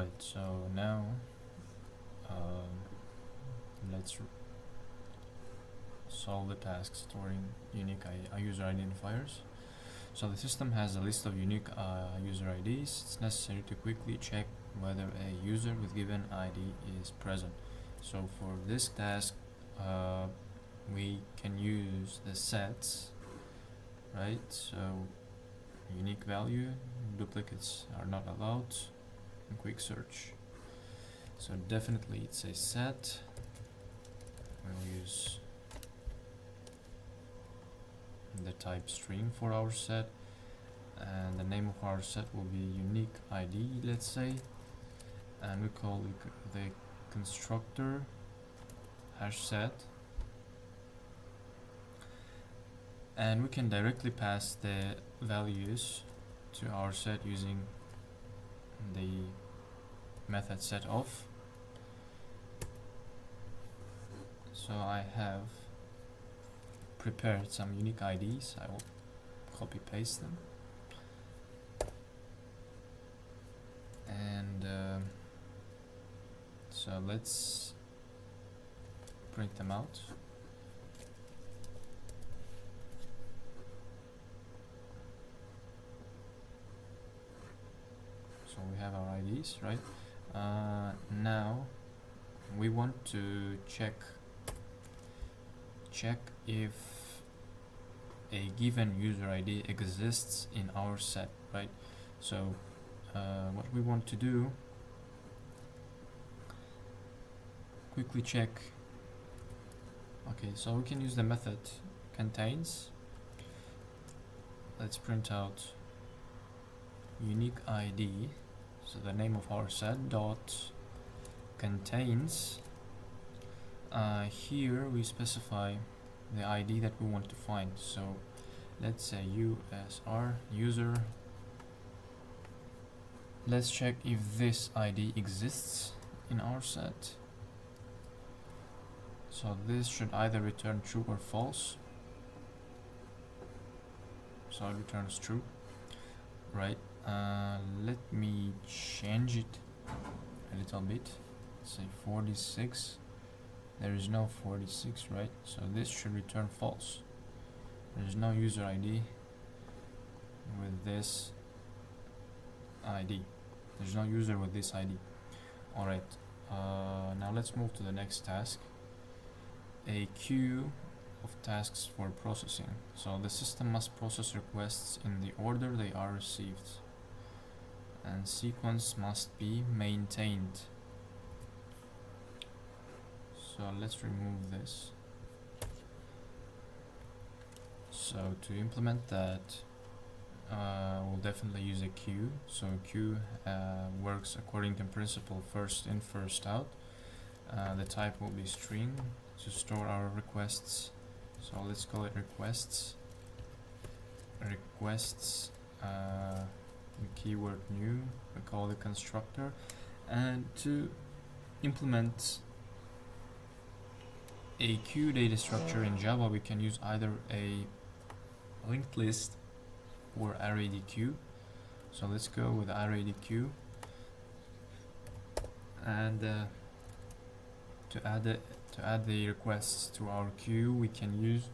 Alright, so now let's solve the task storing unique user identifiers. So the system has a list of unique user IDs. It's necessary to quickly check whether a user with given ID is present. So for this task, we can use the sets, right? So unique value, duplicates are not allowed, and quick search. So definitely it's a set. We'll use the type string for our set, and the name of our set will be unique ID, let's say, and we call it the constructor hash set, and we can directly pass the values to our set using the method setOf. So I have prepared some unique IDs. I will copy paste them, and so let's print them out. So we have our IDs, right? Now we want to check if a given user ID exists in our set, right? So what we want to do, quickly check. Okay, so we can use the method contains. Let's print out unique ID, so the name of our set dot contains. Here we specify the ID that we want to find. So let's say USR user. Let's check if this ID exists in our set. So this should either return true or false. So it returns true, right? Let me change it a little bit. Say 46. There is no 46, right? So this should return false. There is no user ID with this ID. There's no user with this ID. Alright, now let's move to the next task. A queue of tasks for processing. So the system must process requests in the order they are received, and sequence must be maintained. So let's remove this. So to implement that, we'll definitely use a queue. So a queue works according to principle first in, first out. The type will be string to store our requests. So let's call it requests. Requests, the keyword new, we call the constructor. And to implement a queue data structure in Java, we can use either a linked list or array_dq. So let's go with array_dq, and to add the requests to our queue, we can use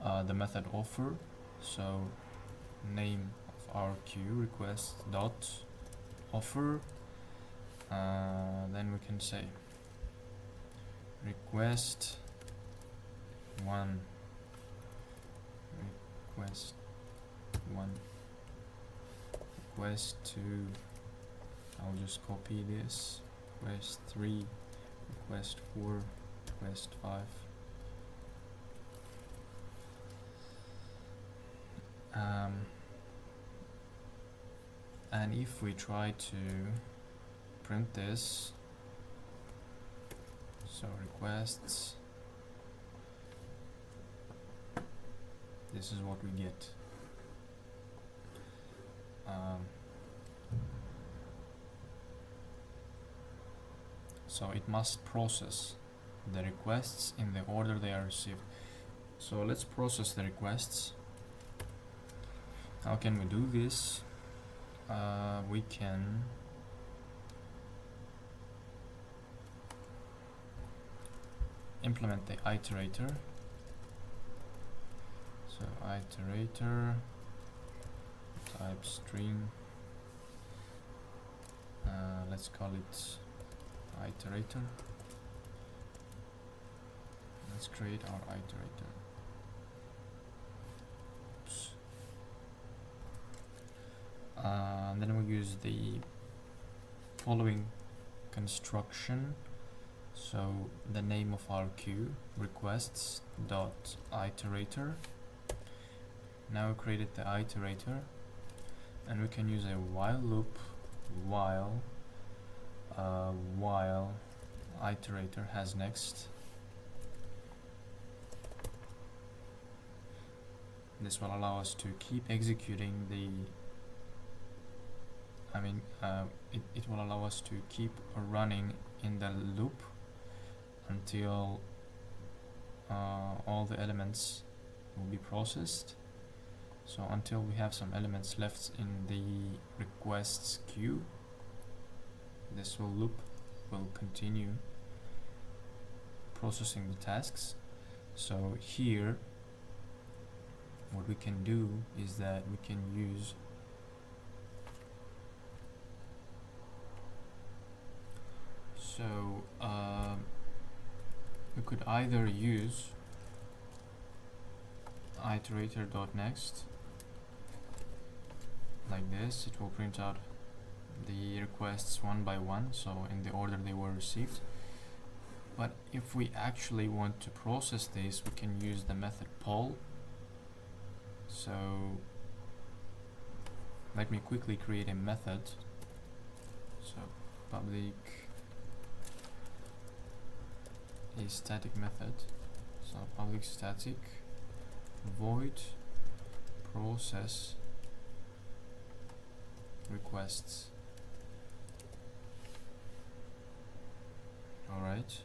the method offer. So name of our queue request dot offer. Then we can say request 1, request 1, request 2. I'll just copy this. Request 3, request 4, request 5. And if we try to print this, so requests, this is what we get. So it must process the requests in the order they are received. So let's process the requests. How can we do this? We can implement the iterator. So iterator type string, let's call it iterator. Let's create our iterator. Oops. Then we use the following construction. So the name of our queue, requests dot iterator. Now we created the iterator, and we can use a while loop while iterator has next. This will allow us to keep executing the it will allow us to keep running in the loop until all the elements will be processed. So until we have some elements left in the requests queue, this loop will continue processing the tasks. So here what we can do is that we can use we could either use iterator.next like this. It will print out the requests one by one, so in the order they were received. But if we actually want to process this, we can use the method poll. So let me quickly create a method. So public a static method. So public static void process requests. Alright,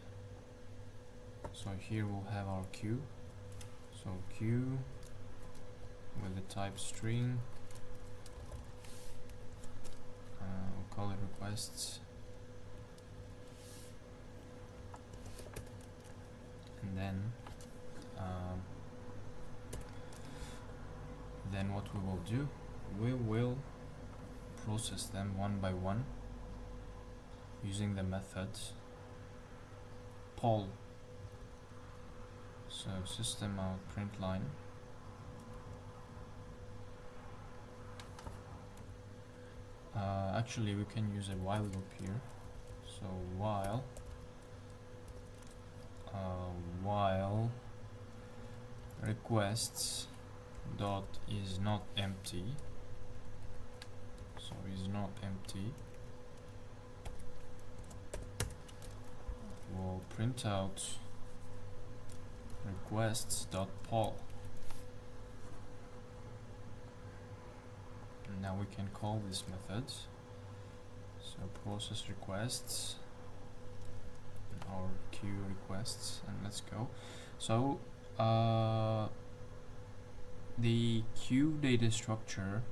so here we'll have our queue. So queue with the type string, we'll call it requests, and then what we will do, we will process them one by one using the method poll. So system out print line, actually we can use a while loop here. So while requests dot is not empty, so is not empty, we'll print out requests dot poll. And now we can call this method. So process requests, our queue requests, and let's go. So the queue data structure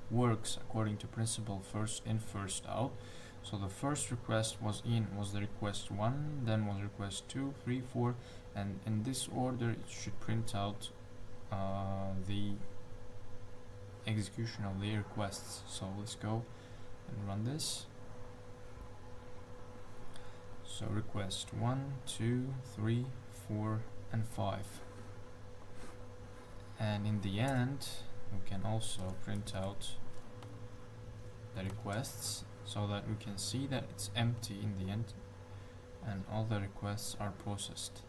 works according to principle first in, first out. So the first request was the request 1, then was request 2, 3, 4, and in this order it should print out the execution of the requests. So let's go and run this. So request 1, 2, 3, 4, and 5. And in the end, we can also print out the requests so that we can see that it's empty in the end and all the requests are processed.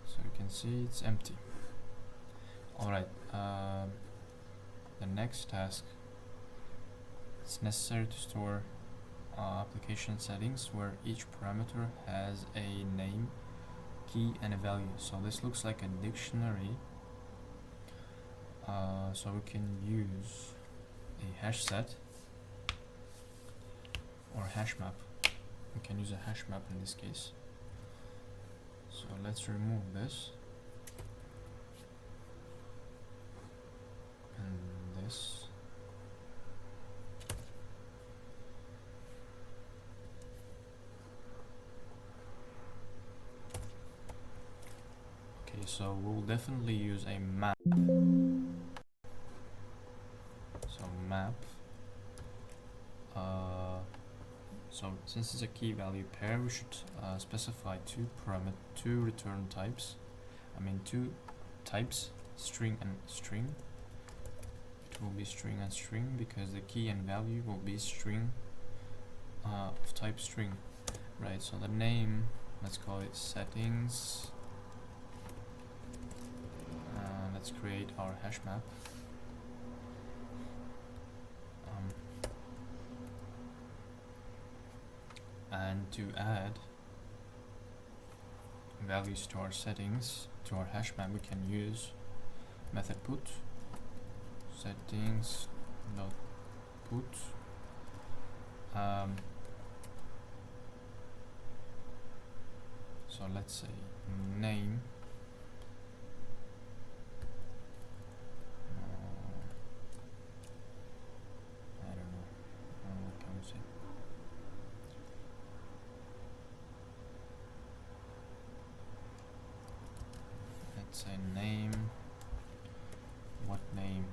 So you can see it's empty. Alright, the next task, it's necessary to store application settings where each parameter has a name, key, and a value. So this looks like a dictionary. So we can use a hash set or hash map. We can use a hash map in this case. So let's remove this and this. so we'll definitely use a map. So map. So since it's a key value pair, we should specify two return types. Two types, string and string. It will be string and string because the key and value will be string of type string, right? So the name, let's call it settings. Let's create our hash map. And to add values to our settings, to our hash map, we can use method put settings dot put so let's say name I don't know what can we say. Let's say name. What name?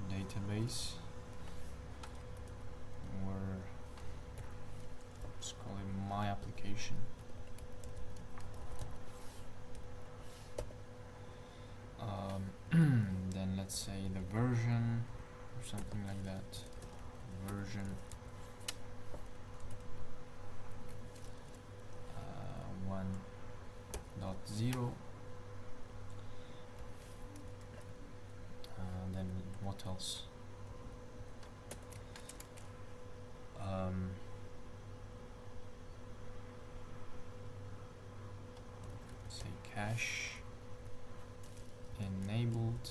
Database. Or let's call it my application. Then let's say the version or something like that. Version 1.0. Then what else? Say cache enabled.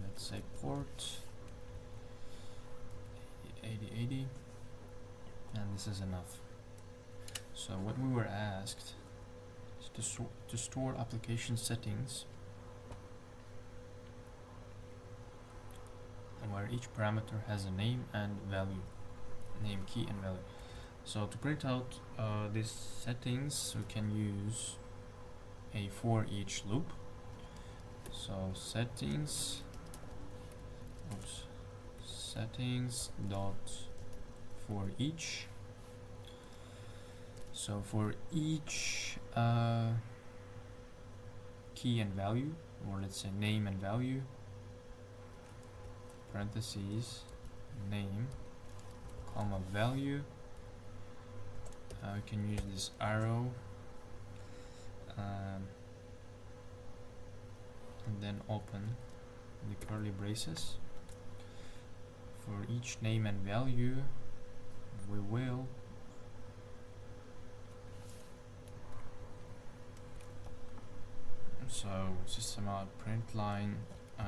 Let's say port 8080, and this is enough. So what we were asked is to store application settings where each parameter has a name and value, name, key and value. So to print out these settings, we can use a for each loop. So settings dot for each. So for each key and value, or let's say name and value, parentheses name comma value. We can use this arrow and then open the curly braces. For each name and value, we will system out print line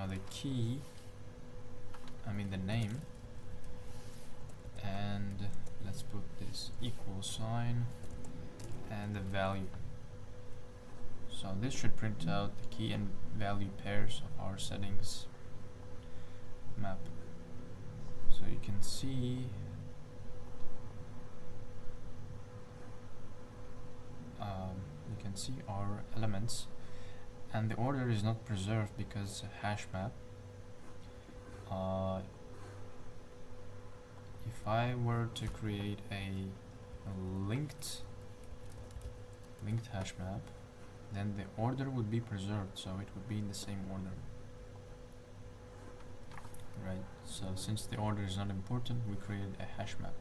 the key, the name, and let's put this equal sign and the value. So this should print out the key and value pairs of our settings map. So you can see our elements, and the order is not preserved because it's a hash map. If I were to create a linked hash map, then the order would be preserved, so it would be in the same order, right? So since the order is not important, we created a hash map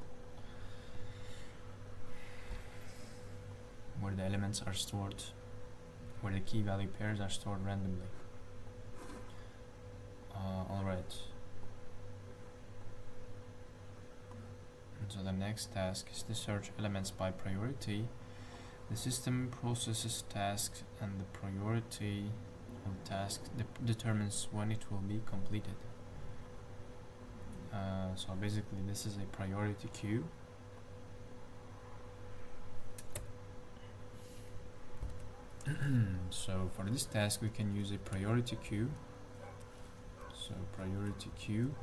where the elements are stored, where the key value pairs are stored randomly. Alright. So the next task is to search elements by priority. The system processes tasks, and the priority of the task determines when it will be completed. So basically this is a priority queue. So for this task we can use a priority queue. So priority queue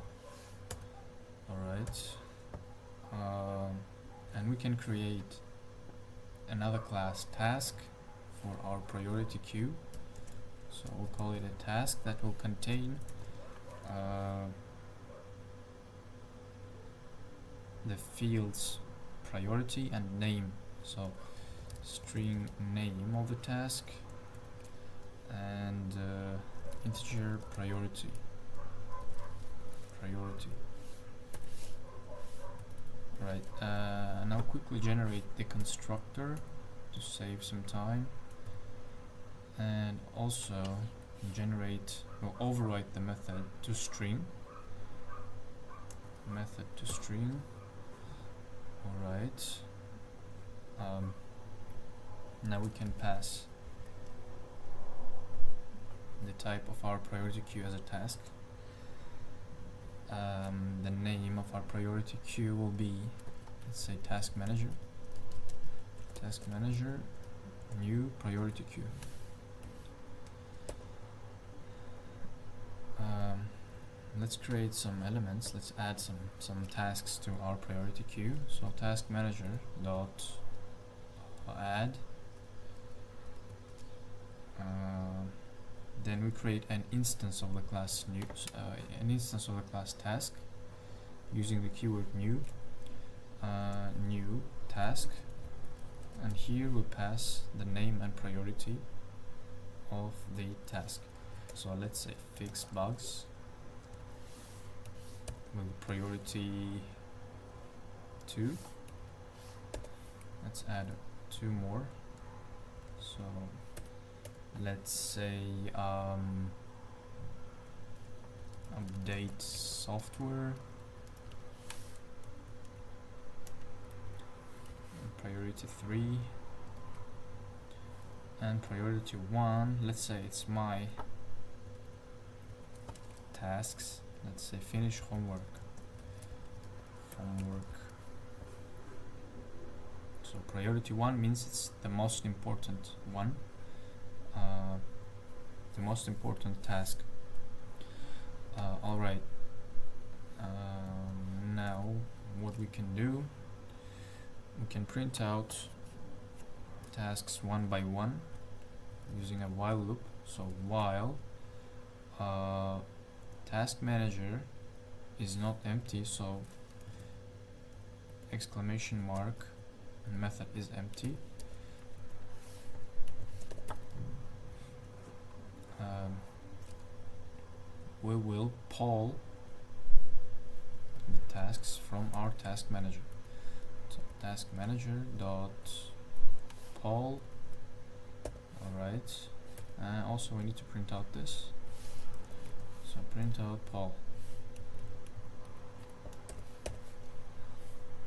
Alright. And we can create another class task for our priority queue. So we'll call it a task that will contain the fields priority and name. So string name of the task and integer priority. Right, now quickly generate the constructor to save some time, and also we'll overwrite the method to string. Alright. Now we can pass the type of our priority queue as a task. The name of our priority queue will be, let's say, task manager, new priority queue. Let's create some elements. Let's add some tasks to our priority queue. So task manager dot add. Then we create an instance of the class task using the keyword new task, and here we pass the name and priority of the task. So let's say fix bugs with priority 2. Let's add 2 more. So let's say update software, priority 3, and priority 1, let's say it's my tasks. Let's say finish homework. So priority 1 means it's the most important one, the most important task. Alright, now what we can do, we can print out tasks one by one using a while loop. So while task manager is not empty, so exclamation mark and method is empty, we will poll the tasks from our task manager. So task manager dot poll. Alright, and also we need to print out this. So print out poll.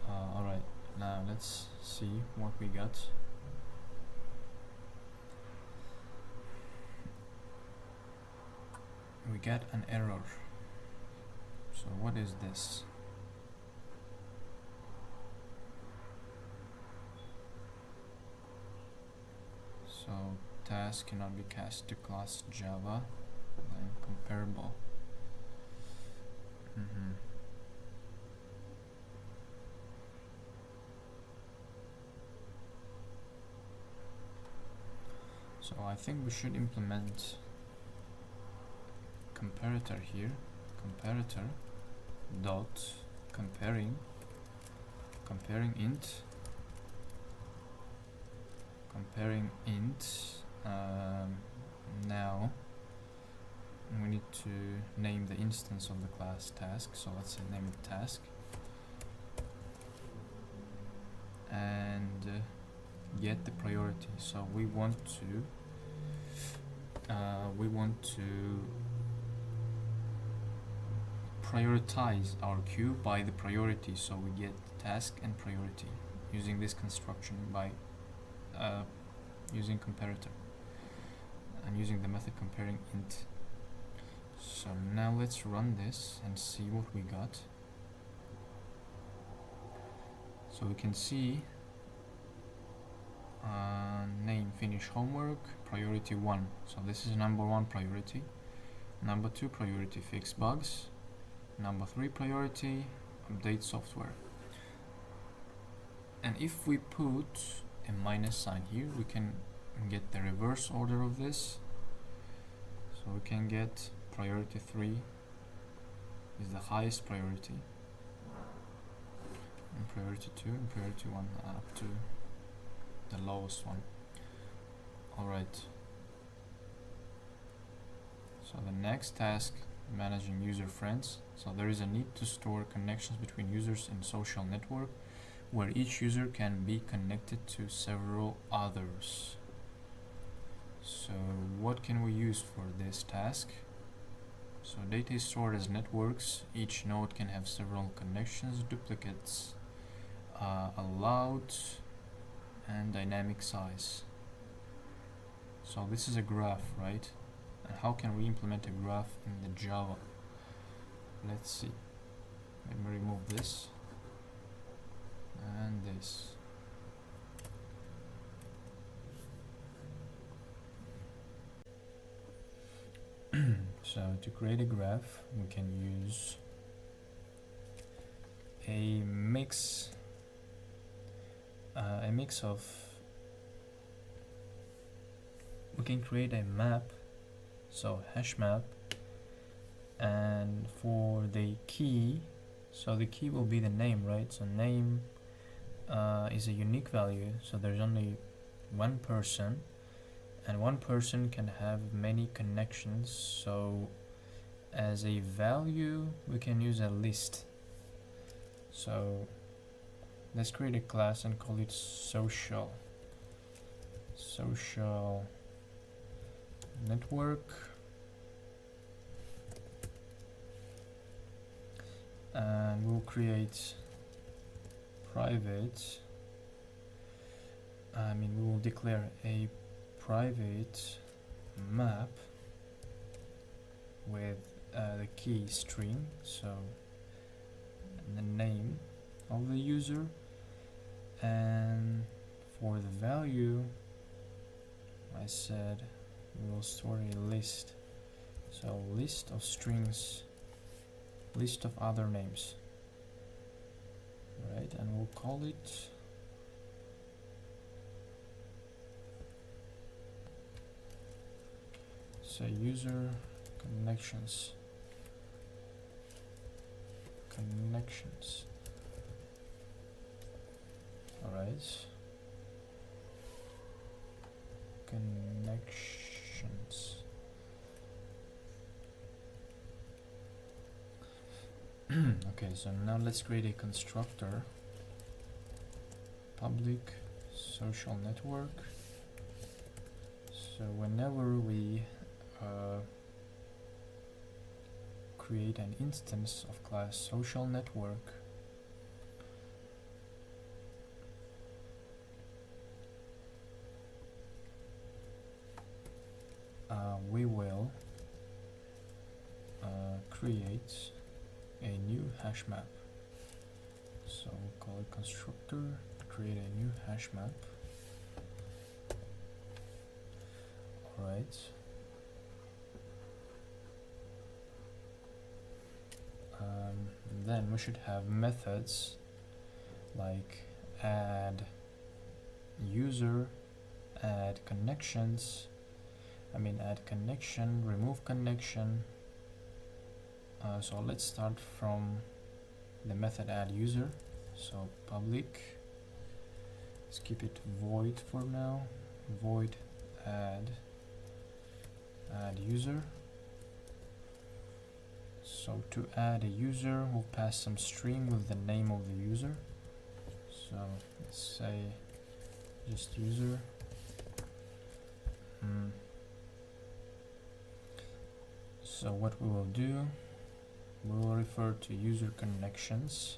Alright, now let's see what we got. We get an error. So what is this? So task cannot be cast to class Java, then comparable. So I think we should implement comparator here. Comparator dot comparing int now we need to name the instance of the class task. So let's say name it task, and get the priority. So we want to prioritize our queue by the priority, so we get task and priority using this construction by using comparator and using the method comparing int. So now let's run this and see what we got. So we can see name finish homework, priority 1. So this is number 1 priority. Number 2 priority fix bugs. Number 3 priority update software. And if we put a minus sign here, we can get the reverse order of this. So we can get priority 3 is the highest priority, and priority 2 and priority 1 up to the lowest one. Alright, so the next task, managing user friends. So there is a need to store connections between users in social network where each user can be connected to several others. So what can we use for this task? So data is stored as networks. Each node can have several connections, duplicates allowed, and dynamic size. So this is a graph, right? And how can we implement a graph in the Java? Let's see. Let me remove this and this. So to create a graph, we can use a mix of, we can create a map, so hash map, and for the key, so the key will be the name, right? So name is a unique value, so there's only one person, and one person can have many connections. So as a value we can use a list. So let's create a class and call it social network, and we'll create private, we will declare a private map with the key string, so the name of the user, and for the value I said we will store a list, so list of strings, list of other names, right? And we'll call it user connections. Alright, connections. Okay, so now let's create a constructor, public social network. So whenever we create an instance of class social network, we will create a new hash map. So we'll call it constructor, create a new hash map. Alright. Then we should have methods like add user, add connections, add connection, remove connection. So let's start from the method add user. So public, let's keep it void for now, void add user. So to add a user, we'll pass some string with the name of the user. So let's say just user. So what we will do, we will refer to user connections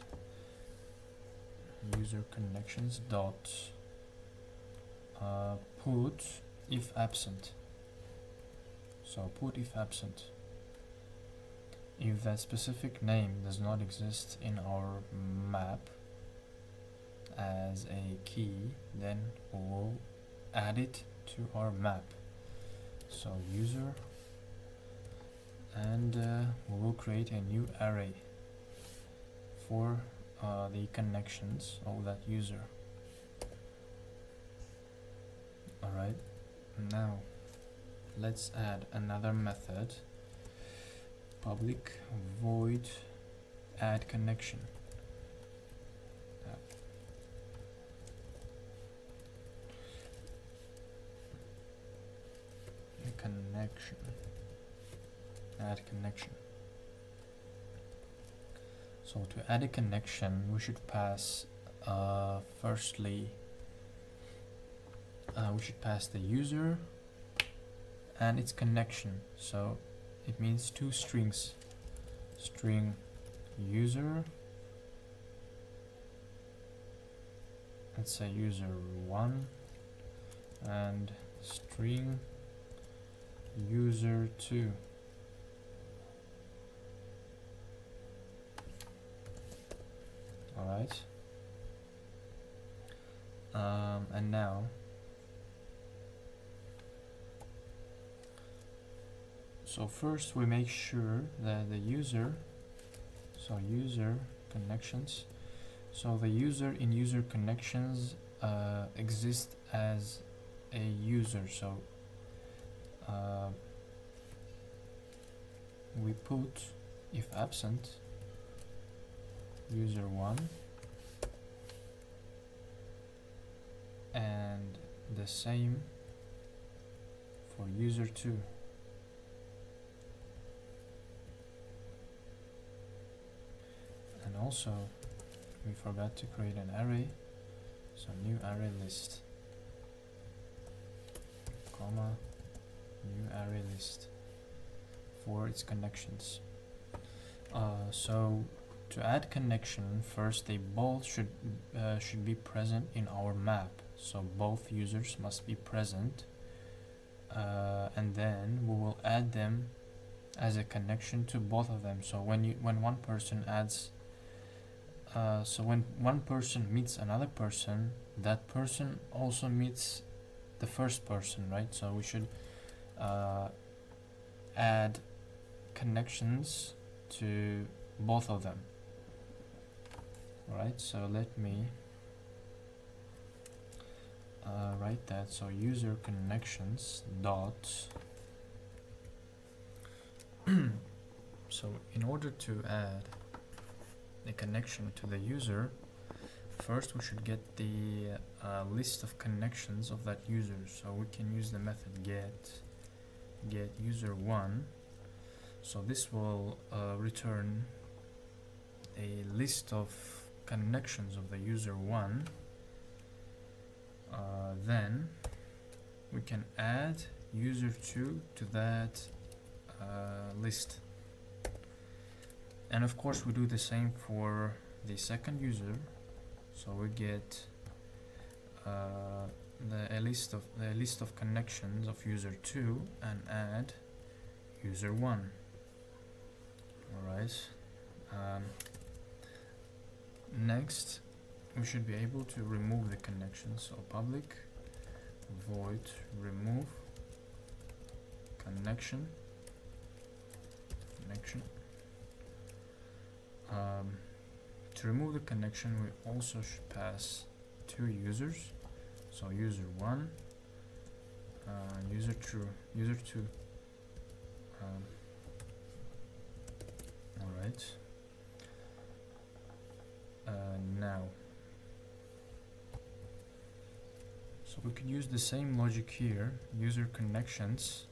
dot put if absent. So put if absent. If that specific name does not exist in our map as a key, then we will add it to our map. So user, and we will create a new array for the connections of that user. Alright, now let's add another method, public void add connection. Connection, add connection. So to add a connection, we should pass firstly we should pass the user and its connection. So it means two strings, string user, let's say user1, and string user2. Alright, and now so first we make sure that the user, so user connections, so the user in user connections exists as a user. So we put if absent user1 and the same for user2. And also we forgot to create an array, so new array list, comma, new array list for its connections. So to add connection, first they both should be present in our map. So both users must be present, and then we will add them as a connection to both of them. So when one person adds, so when one person meets another person, that person also meets the first person, right? So we should add connections to both of them. Alright, so let me write that. So user connections dot so in order to add the connection to the user, first we should get the list of connections of that user. So we can use the method get user1. So this will return a list of connections of the user1. Then we can add user2 to that list, and of course we do the same for the second user. So we get a list of connections of user2 and add user1. Alright, next we should be able to remove the connection. So public void remove connection. To remove the connection, we also should pass two users. So user1 and user2. Alright. Now, so we could use the same logic here. User connections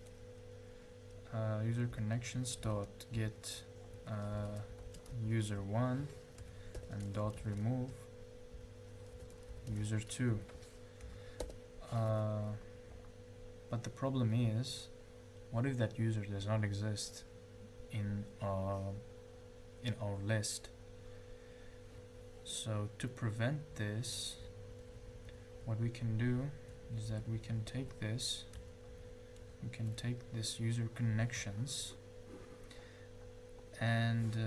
dot get user1 and dot remove user2. But the problem is, what if that user does not exist in our list? So to prevent this, what we can do is that we can take this user connections and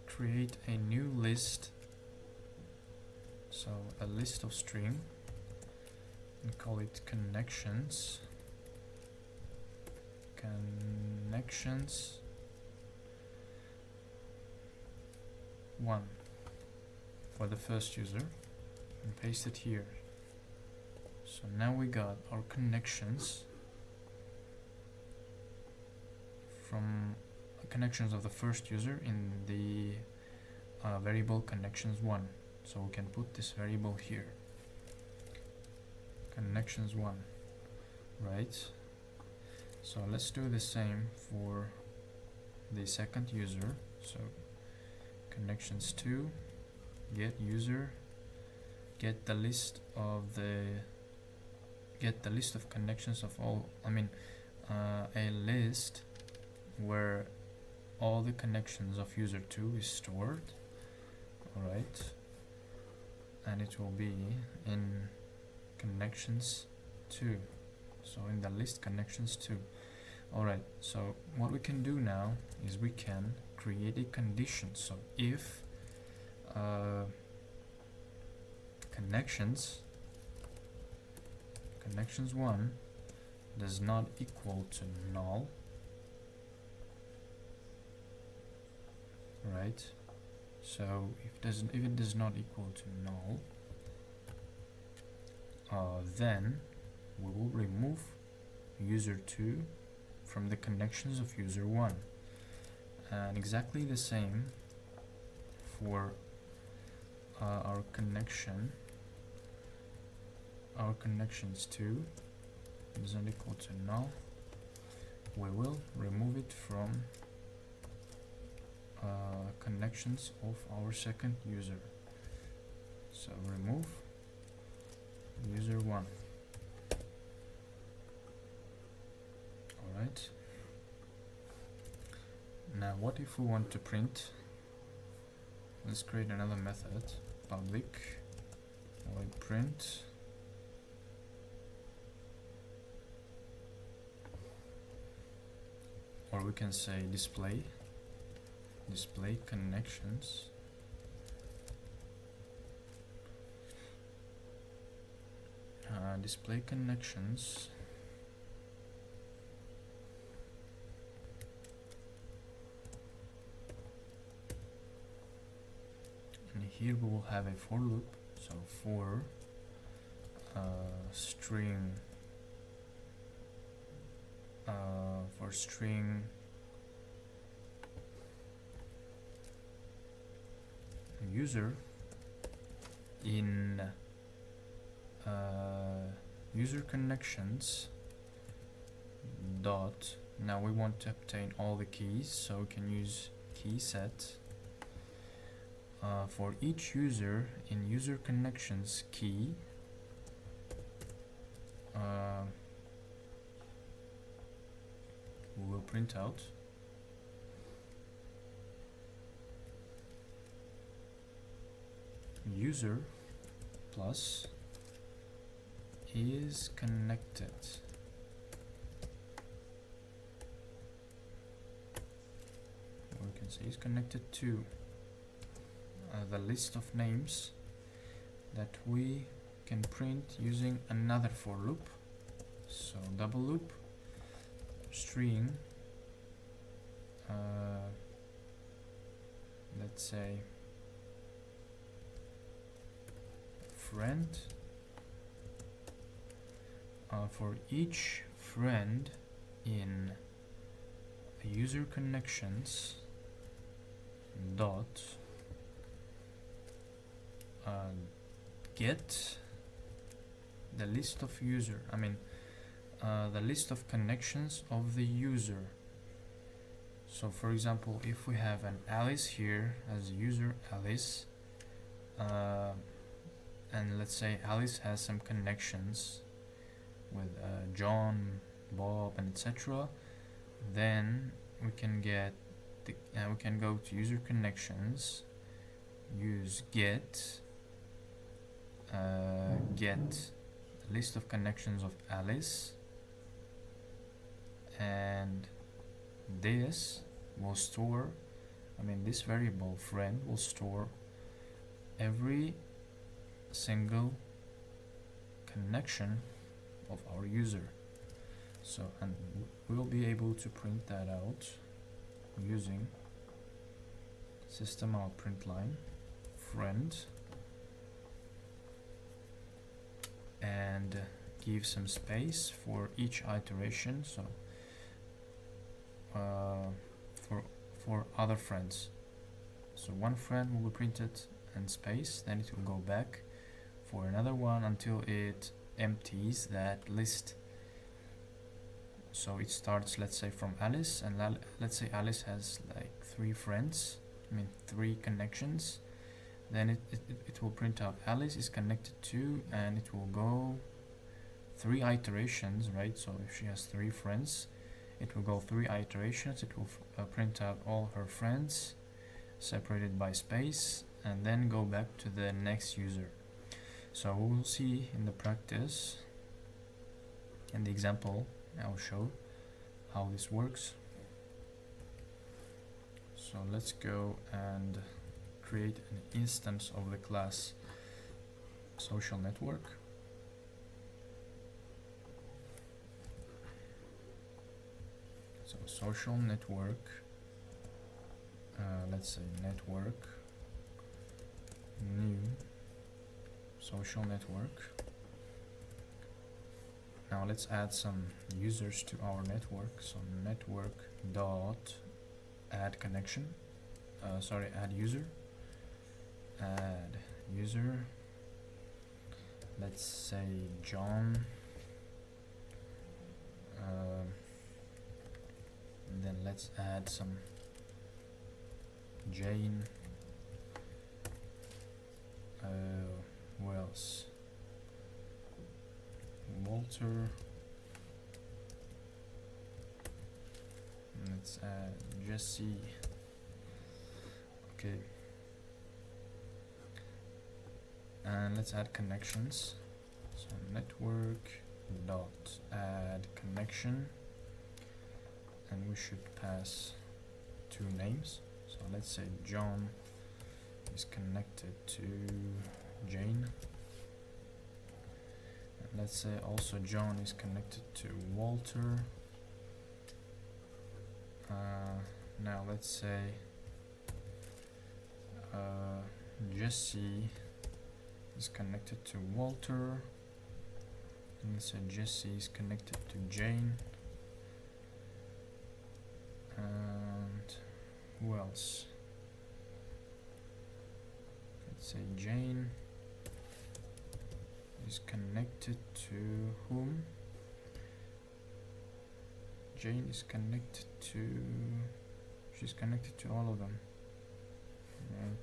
create a new list. So a list of string, and call it connections 1 for the first user and paste it here. So now we got our connections from connections of the first user in the variable connections1. So we can put this variable here, connections1, right? So let's do the same for the second user. So connections2, get user, get the list of connections of all, a list where all the connections of user 2 is stored. Alright, and it will be in connections 2, so in the list connections 2. Alright, so what we can do now is we can create a condition. So if connections1 does not equal to null, right? So if it does not equal to null, then we will remove user 2 from the connections of user 1, and exactly the same for our connections 2 doesn't equal to null. We will remove it from connections of our second user. So remove user 1. Alright. Now what if we want to print? Let's create another method, public void print or we can say display connections display connections and here we will have a for loop. So for string user in user connections dot, now we want to obtain all the keys, so we can use key set. For each user in user connections key, we will print out user plus is connected. Or we can say is connected to the list of names that we can print using another for loop. So double loop string, let's say friend. For each friend in user connections dot get the list of user, the list of connections of the user. So for example, if we have an Alice here as user Alice, and let's say Alice has some connections with John, Bob, and etc., then we can get we can go to user connections, use get list of connections of Alice, and this will store, this variable friend will store every single connection of our user. So, and we'll be able to print that out using system out print line friend, and give some space for each iteration, so for other friends. So one friend will be printed and space, then it will go back for another one until it empties that list. So it starts, let's say, from Alice, and let's say Alice has like 3 friends, 3 connections. Then it will print out Alice is connected to, and it will go 3 iterations, right? So if she has 3 friends, it will go 3 iterations. It will print out all her friends separated by space, and then go back to the next user. So we'll see in the practice, in the example I'll show how this works. So let's go and create an instance of the class social network. So social network, let's say network, new social network. Now let's add some users to our network. So network dot add connection, add user, let's say John, then let's add some Jane, who else, Walter, let's add Jesse. Okay, and let's add connections. So network dot add connection, and we should pass 2 names. So let's say John is connected to Jane, and let's say also John is connected to Walter. Now let's say Jesse is connected to Walter, and let's say Jesse is connected to Jane, and who else? Let's say Jane is connected to whom? Jane is connected to, she's connected to all of them, right?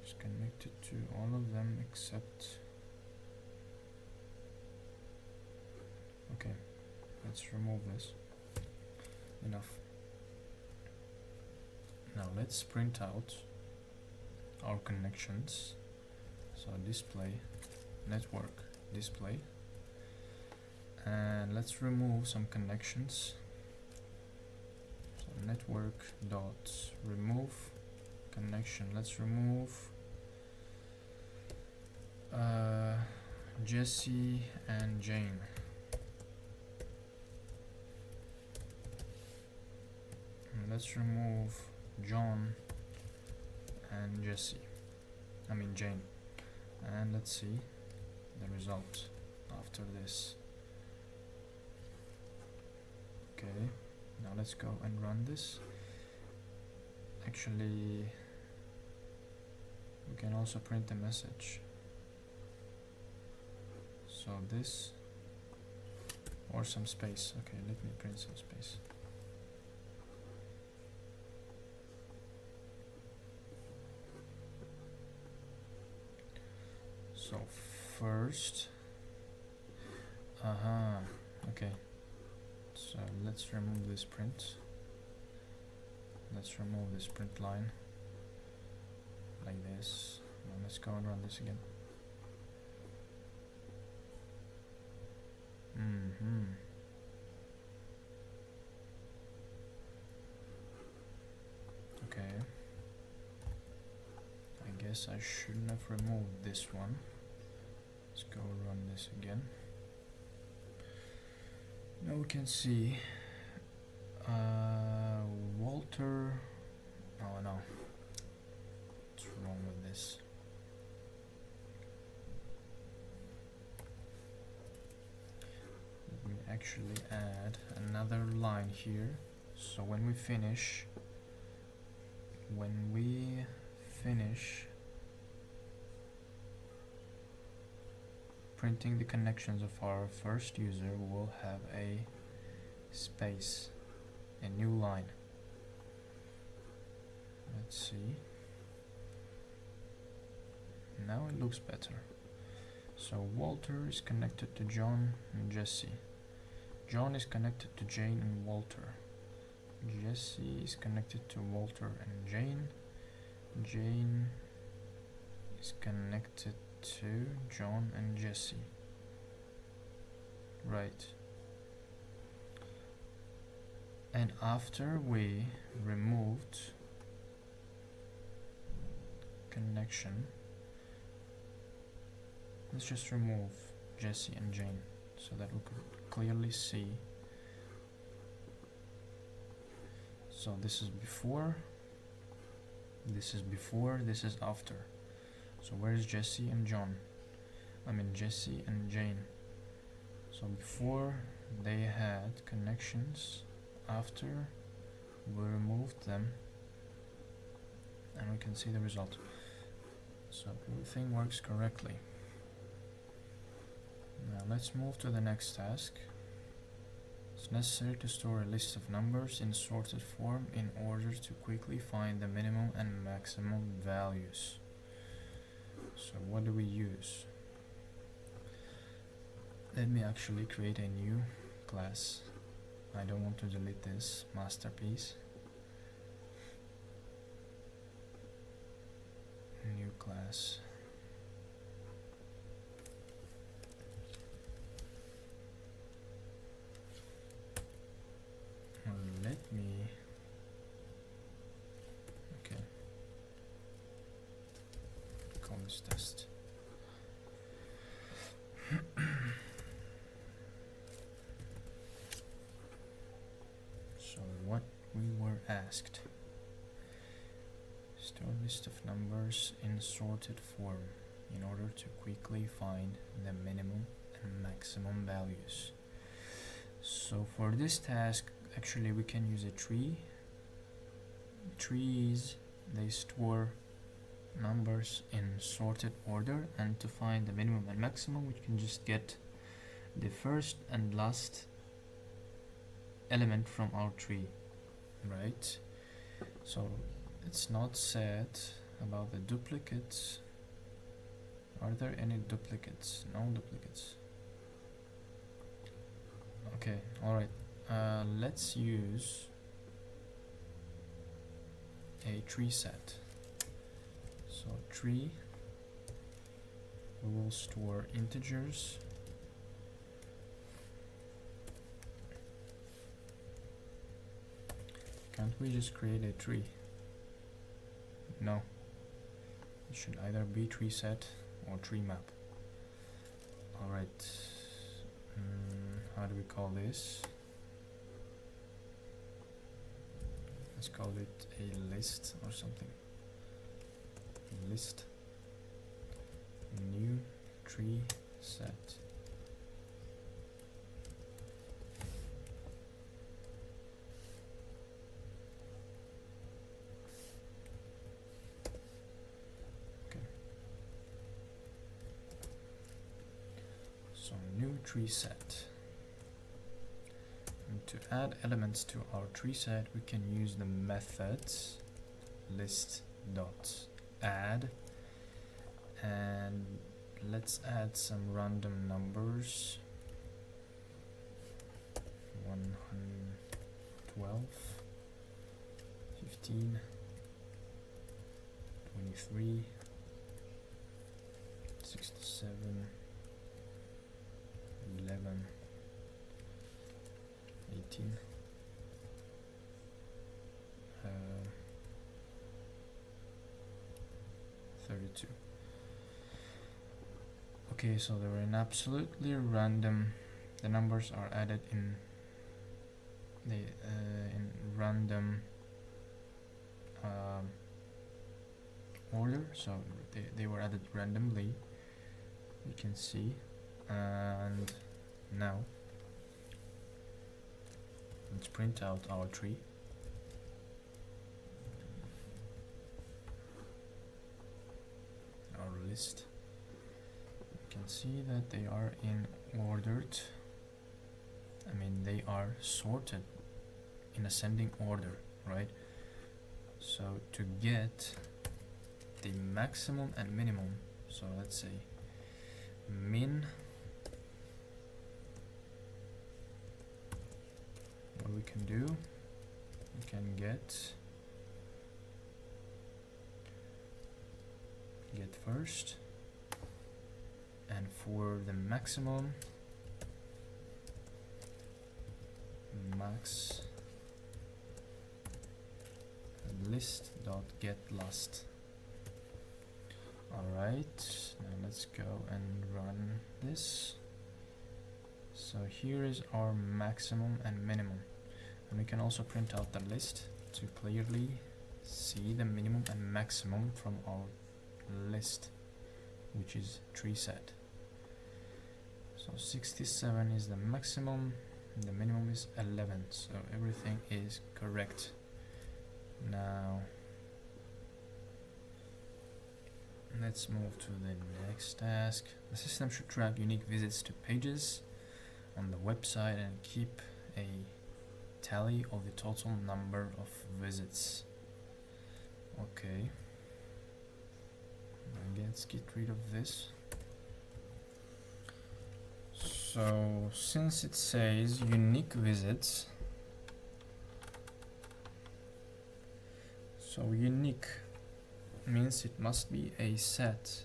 She's connected to all of them except, okay, let's remove this. Enough. Now let's print out our connections. So display network display, and let's remove some connections. So network dot remove connection. Let's remove Jesse and Jane. And let's remove John and Jane. And let's see the result after this. Okay, now let's go and run this. Actually, we can also print a message. So this, or some space. Okay, let me print some space. So first, okay, so let's remove this print. Let's remove this print line like this. Now let's go and run this again. Okay, I guess I shouldn't have removed this one. Let's go run this again. Now we can see Walter. Oh no. What's wrong with this? We actually add another line here. So when we finish printing the connections of our first user, we'll have a space, a new line. Let's see. Now it looks better. So Walter is connected to John and Jesse. John is connected to Jane and Walter. Jesse is connected to Walter and Jane. Jane is connected to John and Jesse. Right. And after we removed connection, let's just remove Jesse and Jane so that we could clearly see. So this is before, this is before, this is after. So where is Jesse and John? I mean Jesse and Jane. So before they had connections, after we removed them, and we can see the result. So everything works correctly. Now let's move to the next task. It's necessary to store a list of numbers in sorted form in order to quickly find the minimum and maximum values. So what do we use? Let me actually create a new class. I don't want to delete this masterpiece. New class. Let me, okay, call this test. So what we were asked: store a list of numbers in sorted form in order to quickly find the minimum and maximum values. So for this task, actually we can use a tree. Trees, they store numbers in sorted order, and to find the minimum and maximum we can just get the first and last element from our tree, right? So it's not said about the duplicates. Are there any duplicates? No duplicates. Okay, alright. Let's use a tree set. So tree, we will store integers. Can't we just create a tree? No. It should either be tree set or tree map. Alright. How do we call this? Let's call it a list or something. List new tree set. Okay. So new tree set. And to add elements to our tree set, we can use the methods list dot add, and let's add some random numbers. 112, 15, 23, 67, 11, 18, 32. Okay, so they were in absolutely random. The numbers are added in they in random order, so they were added randomly, you can see. And now let's print out our tree. Our list. You can see that they are in ordered. I mean, they are sorted in ascending order, right? So to get the maximum and minimum, so let's say min, what we can do, we can get first, and for the maximum, max list dot get last. Alright, now let's go and run this. So here is our maximum and minimum, and we can also print out the list to clearly see the minimum and maximum from our list, which is tree set. So 67 is the maximum, the minimum is 11, so everything is correct. Now let's move to the next task. The system should track unique visits to pages on the website and keep a tally of the total number of visits. Okay, let's get rid of this. So since it says unique visits, so unique means it must be a set.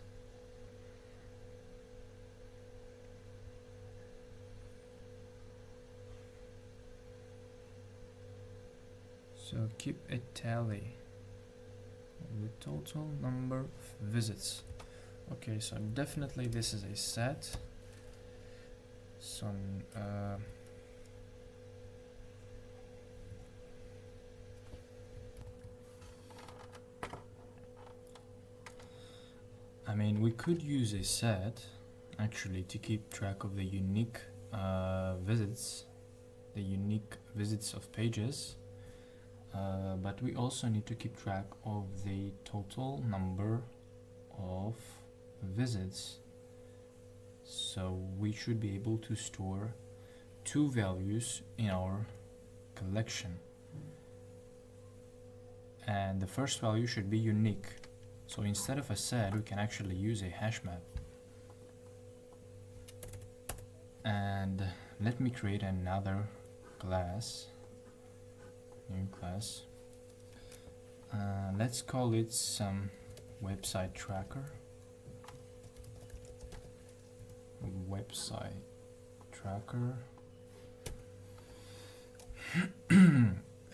So keep a tally of the total number of visits. Okay, so definitely this is a set. So I mean, we could use a set actually to keep track of the unique visits, the unique visits of pages, but we also need to keep track of the total number of visits. So we should be able to store two values in our collection, and the first value should be unique. So instead of a set, we can actually use a hash map. And let me create another class, new class. Let's call it some website tracker. Website tracker.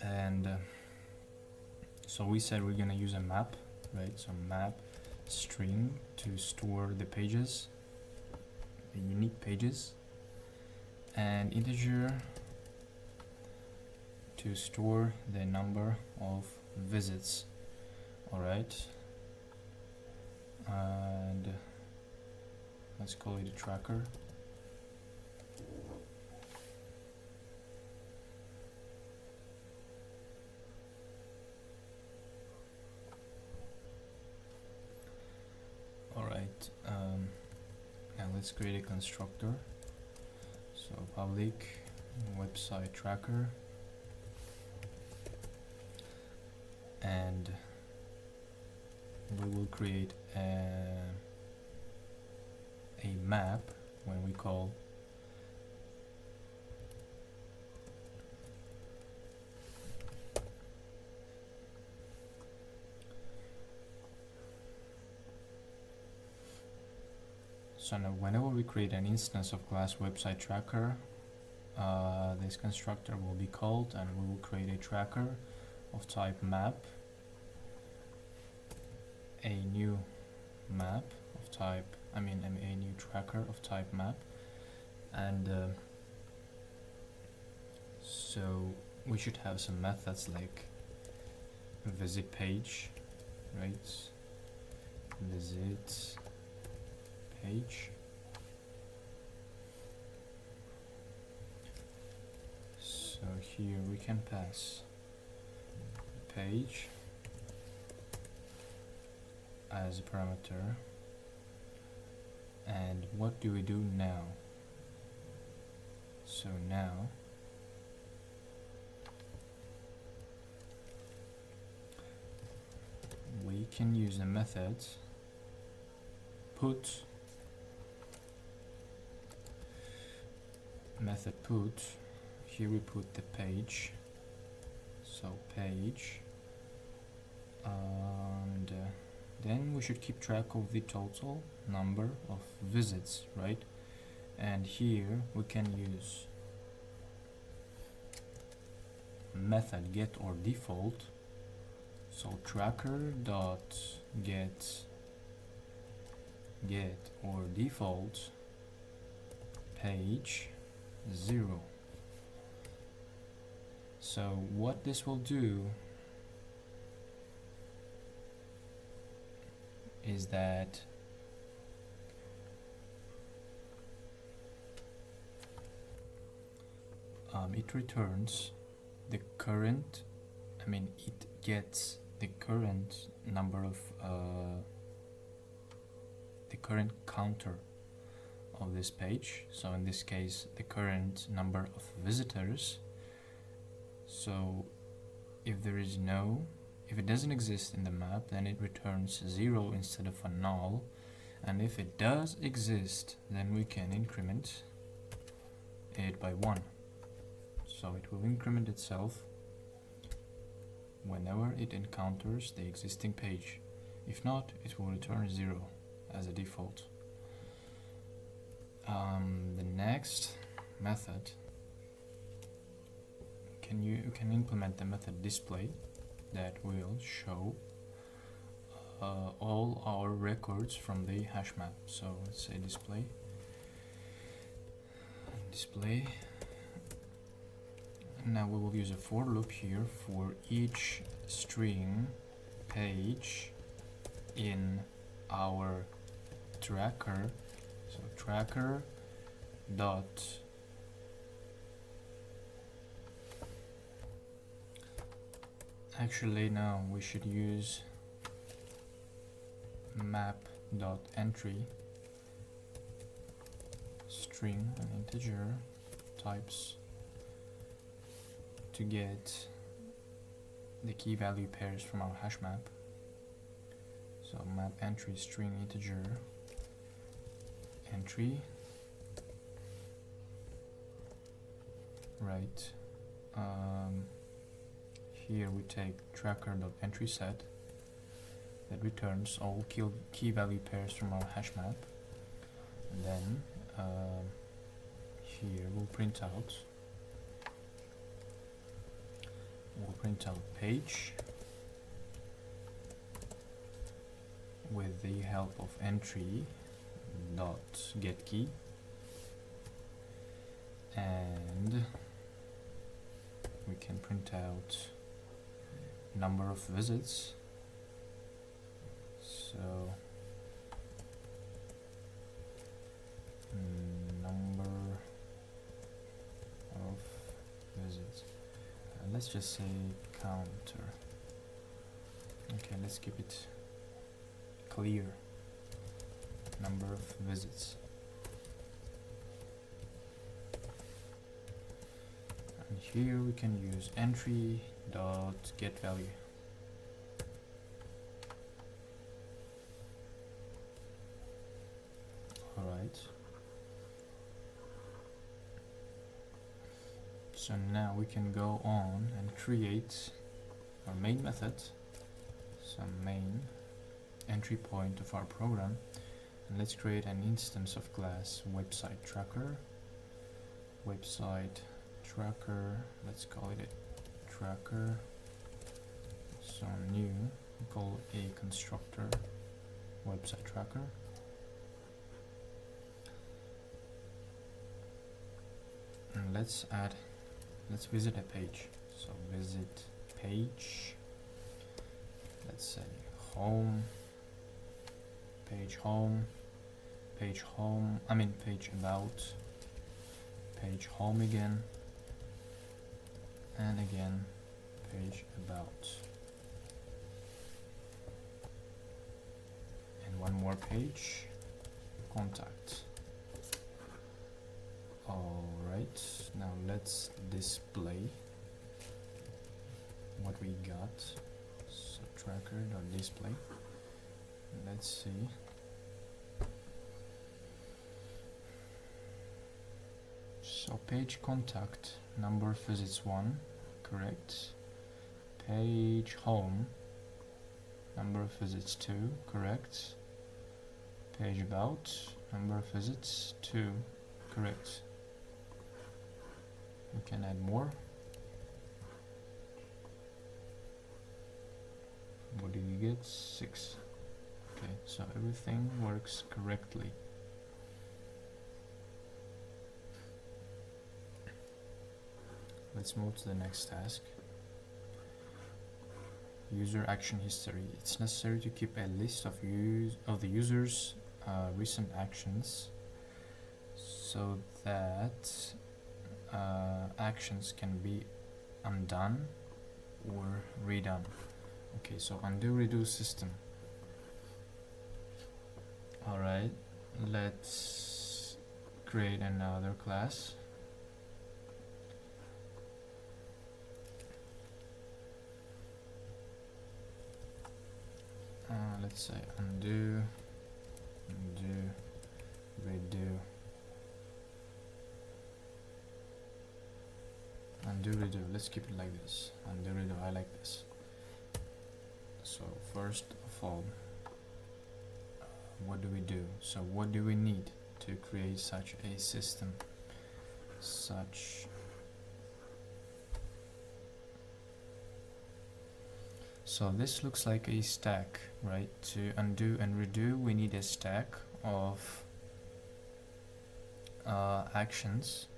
And so we said we're gonna use a map, right? So map string to store the pages, the unique pages, and integer to store the number of visits. All right, and let's call it a tracker. Alright, now let's create a constructor. So public website tracker, and we will create a map when we call so now whenever we create an instance of class website tracker, this constructor will be called, and we will create a tracker of type map, a new map of type, a new tracker of type map, and so we should have some methods like visit page, right? Visit page. So here we can pass page as a parameter. And what do we do now? So now we can use the method put here we put the page, so page, and then we should keep track of the total number of visits, right? And here we can use method get or default. So tracker dot get or default page 0. So what this will do is that it returns the current, it gets the current number of the current counter of this page. So in this case, the current number of visitors. So if it doesn't exist in the map, then it returns 0 instead of a null. And if it does exist, then we can increment it by 1. So it will increment itself whenever it encounters the existing page. If not, it will return 0 as a default. The next method, you can implement the method display that will show all our records from the hash map. So let's say display. Now we will use a for loop here for each string page in our tracker. So tracker dot actually now we should use map dot entry string and integer types to get the key value pairs from our hash map. So map entry string integer entry, right? Here we take tracker.entry set that returns all key value pairs from our hash map, and then here we'll print out page with the help of entry dot get key, and we can print out number of visits. So number of visits, let's just say counter. Okay, let's keep it clear. Number of visits. And here we can use entry dot get value. Alright. So now we can go on and create our main method, some main entry point of our program, and let's create an instance of class website tracker. Let's call it a tracker. So new, we call a constructor website tracker. And let's visit a page. So visit page, let's say home, page home, page home, page about, page home again, and again page about, and one more page, contact. Alright, now let's display what we got. So tracker.display, let's see. So page contact, number of visits 1, correct. Page home, number of visits 2, correct. Page about, number of visits 2, correct. We can add more. What did you get? 6. Okay, so everything works correctly. Let's move to the next task. User action history. It's necessary to keep a list of the user's recent actions so that actions can be undone or redone. Okay, so undo redo system. Alright, let's create another class. Let's say undo, redo, undo, redo. Let's keep it like this. Undo, redo. I like this. So first of all, what do we do? So what do we need to create such a system? So this looks like a stack, right? To undo and redo, we need a stack of actions.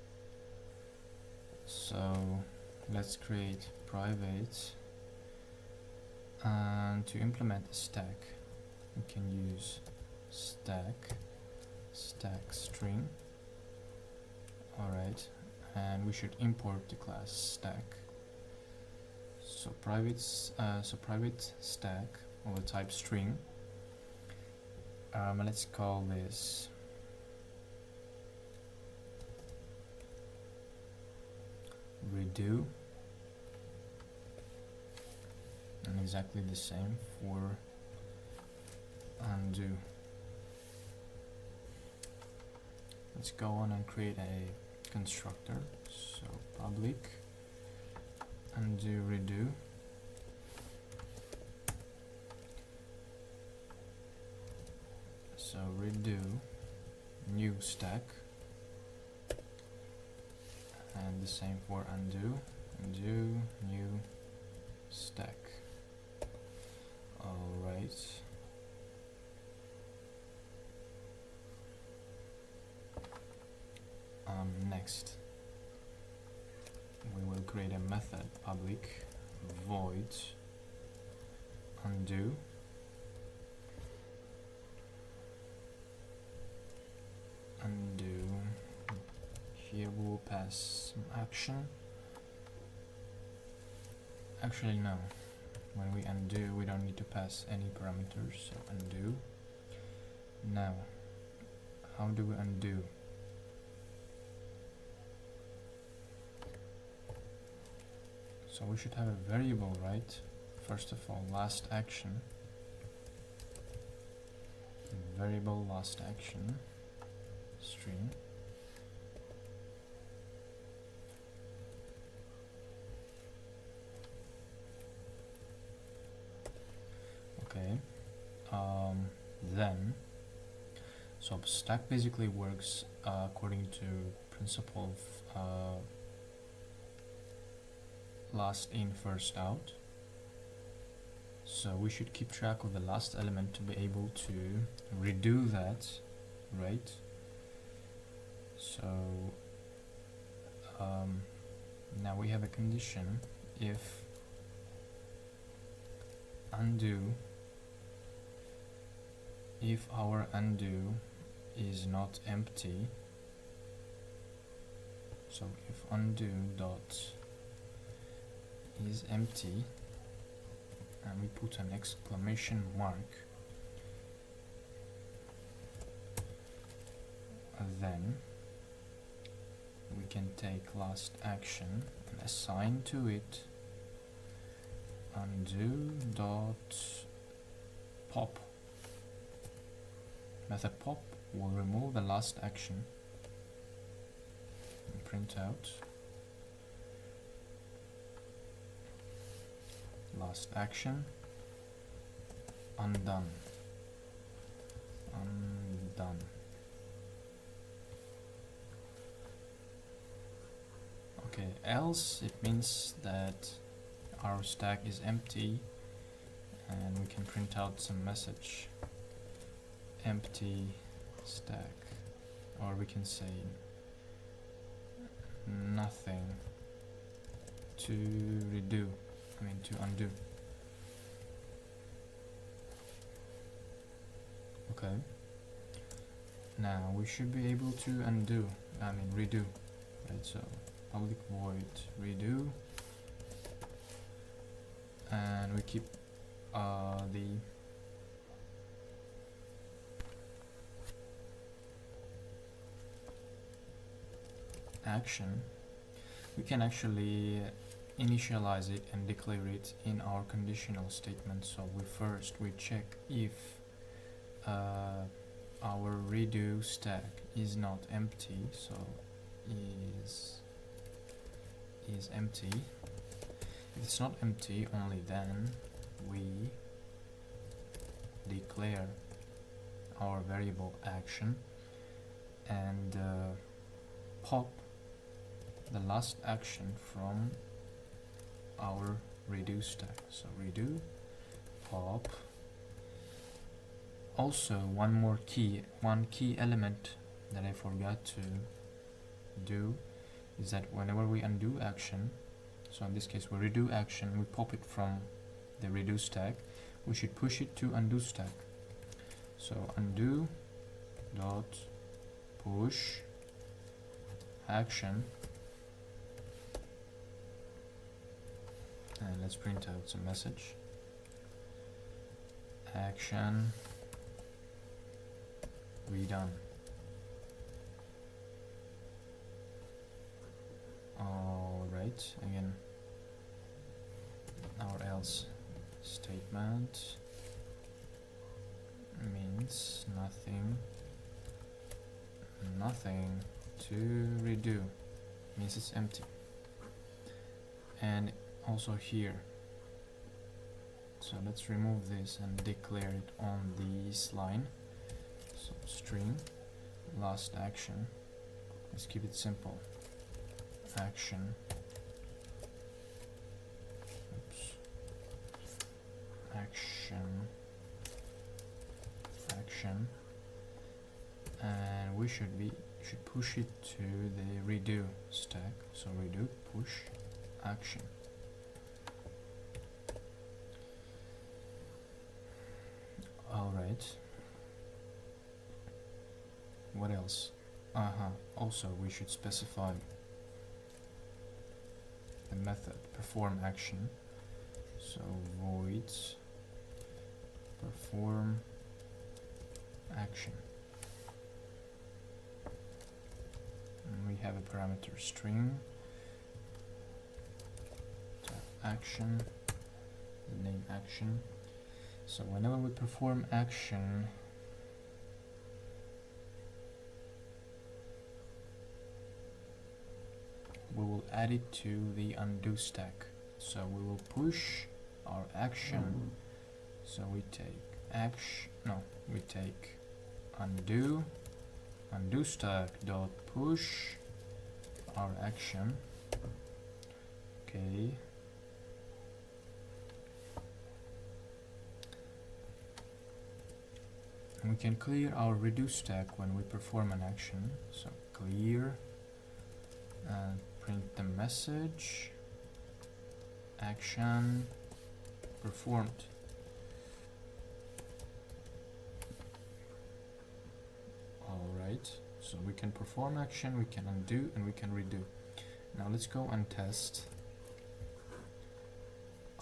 So let's create private, and to implement the stack, we can use stack string. Alright, and we should import the class stack. So private stack of the type string. Let's call this redo, and exactly the same for undo. Let's go on and create a constructor. So public undo redo, so redo new stack, and the same for undo new stack. Alright, next we will create a method public void undo, here we will pass some action. Actually no, when we undo we don't need to pass any parameters, so undo. Now how do we undo? So we should have a variable, right? First of all, last action, variable last action string. Okay, then so stack basically works according to principle of last in first out. So we should keep track of the last element to be able to redo that, right? So now we have a condition. if undo, if our undo is not empty, so if undo dot is empty and we put an exclamation mark, then we can take last action and assign to it undo dot pop. Method pop will remove the last action and print out last action undone. Okay, else it means that our stack is empty and we can print out some message, empty stack, or we can say nothing to redo, to undo. Okay, now we should be able to undo, redo, right? So public void redo, and we keep the action. We can actually initialize it and declare it in our conditional statement. So we check if our redo stack is not empty, so is empty. If it's not empty, only then we declare our variable action and pop the last action from our redo stack. So redo pop. Also, one key element that I forgot to do is that whenever we undo action, so in this case we redo action, we pop it from the redo stack, we should push it to undo stack. So undo dot push action, and let's print out some message. Action redone. Alright, again our else statement means nothing to redo, means it's empty. And also here, so let's remove this and declare it on this line. So string last action, let's keep it simple, action, action, and we should push it to the redo stack. So redo push action. Alright, what else? Also we should specify the method perform action. So void perform action, and we have a parameter string action, the name action. So whenever we perform action, we will add it to the undo stack. So we will push our action. So we take undo stack dot push our action. Okay. And we can clear our redo stack when we perform an action. So clear and print the message action performed. Alright, so we can perform action, we can undo, and we can redo. Now let's go and test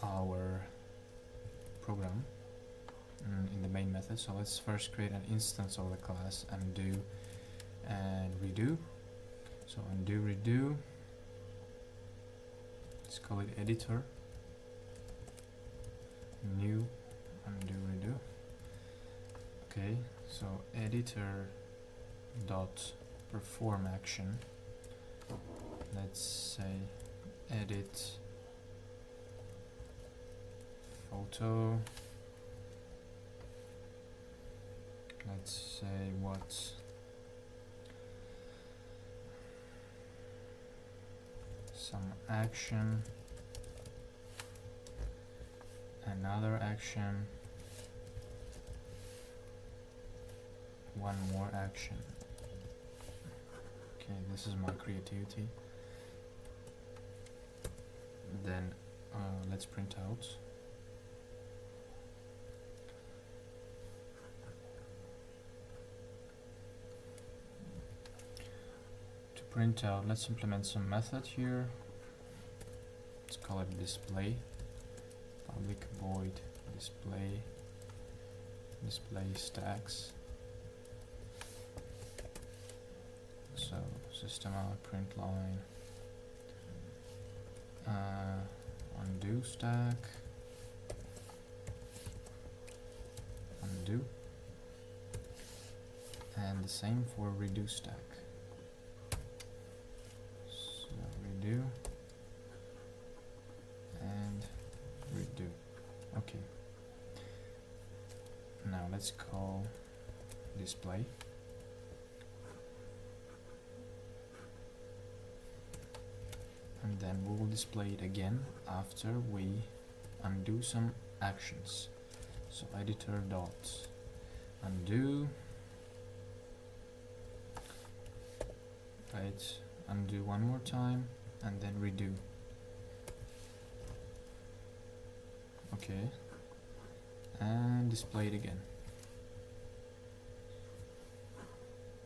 our program in the main method. So let's first create an instance of the class undo and redo. So undo, redo. Let's call it editor. New, undo, redo. Okay, so editor dot perform action. Let's say edit photo. Let's say what? Some action, another action, one more action. Okay, this is my creativity. Then let's print out. To print out, let's implement some method here. Let's call it display. Public void display stacks. So system out print line undo stack undo, and the same for redo stack. So redo and redo. Okay, now let's call display. And then we will display it again after we undo some actions. So editor dot undo, right, undo one more time and then redo. Okay, and display it again.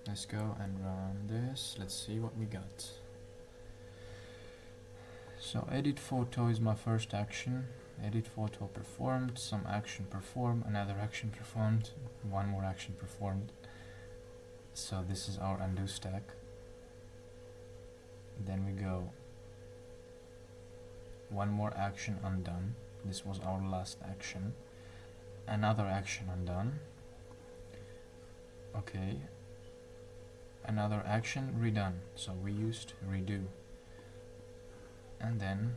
Let's go and run this. Let's see what we got. So edit photo is my first action. Edit photo performed, some action performed, another action performed, one more action performed. So this is our undo stack. Then we go one more action undone. This was our last action. Another action undone. Okay. Another action redone. So we used redo. And then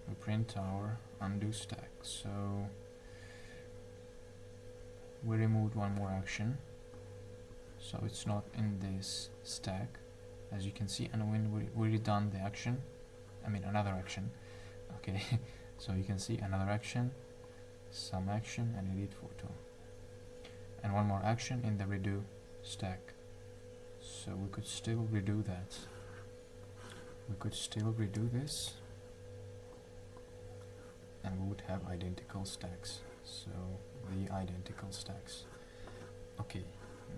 we print our undo stack. So we removed one more action, so it's not in this stack, as you can see. And when we redone the action, I mean another action, okay, so you can see another action, some action, and edit photo, and one more action in the redo stack. So we could still redo that. We could still redo this, and we would have identical stacks. So the identical stacks. Okay,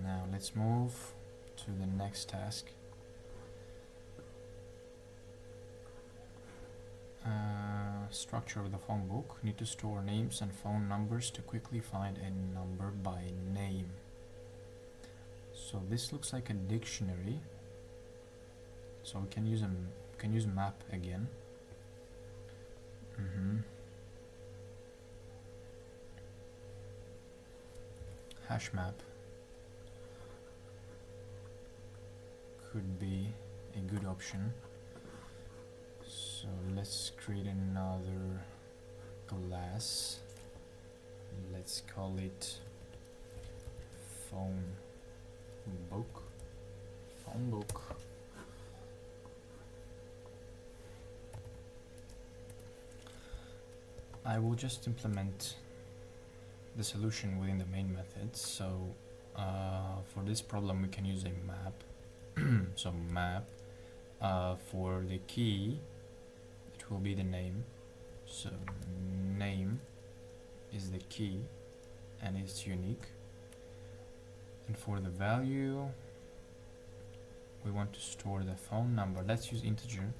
now let's move to the next task. Structure of the phone book. Need to store names and phone numbers to quickly find a number by name. So this looks like a dictionary. So we can use map again. Hash map could be a good option. So let's create another class. Let's call it phone book. Phone book. I will just implement the solution within the main method. So for this problem we can use a map. So map, for the key it will be the name, So name is the key and it's unique. And for the value, we want to store the phone number. Let's use integer.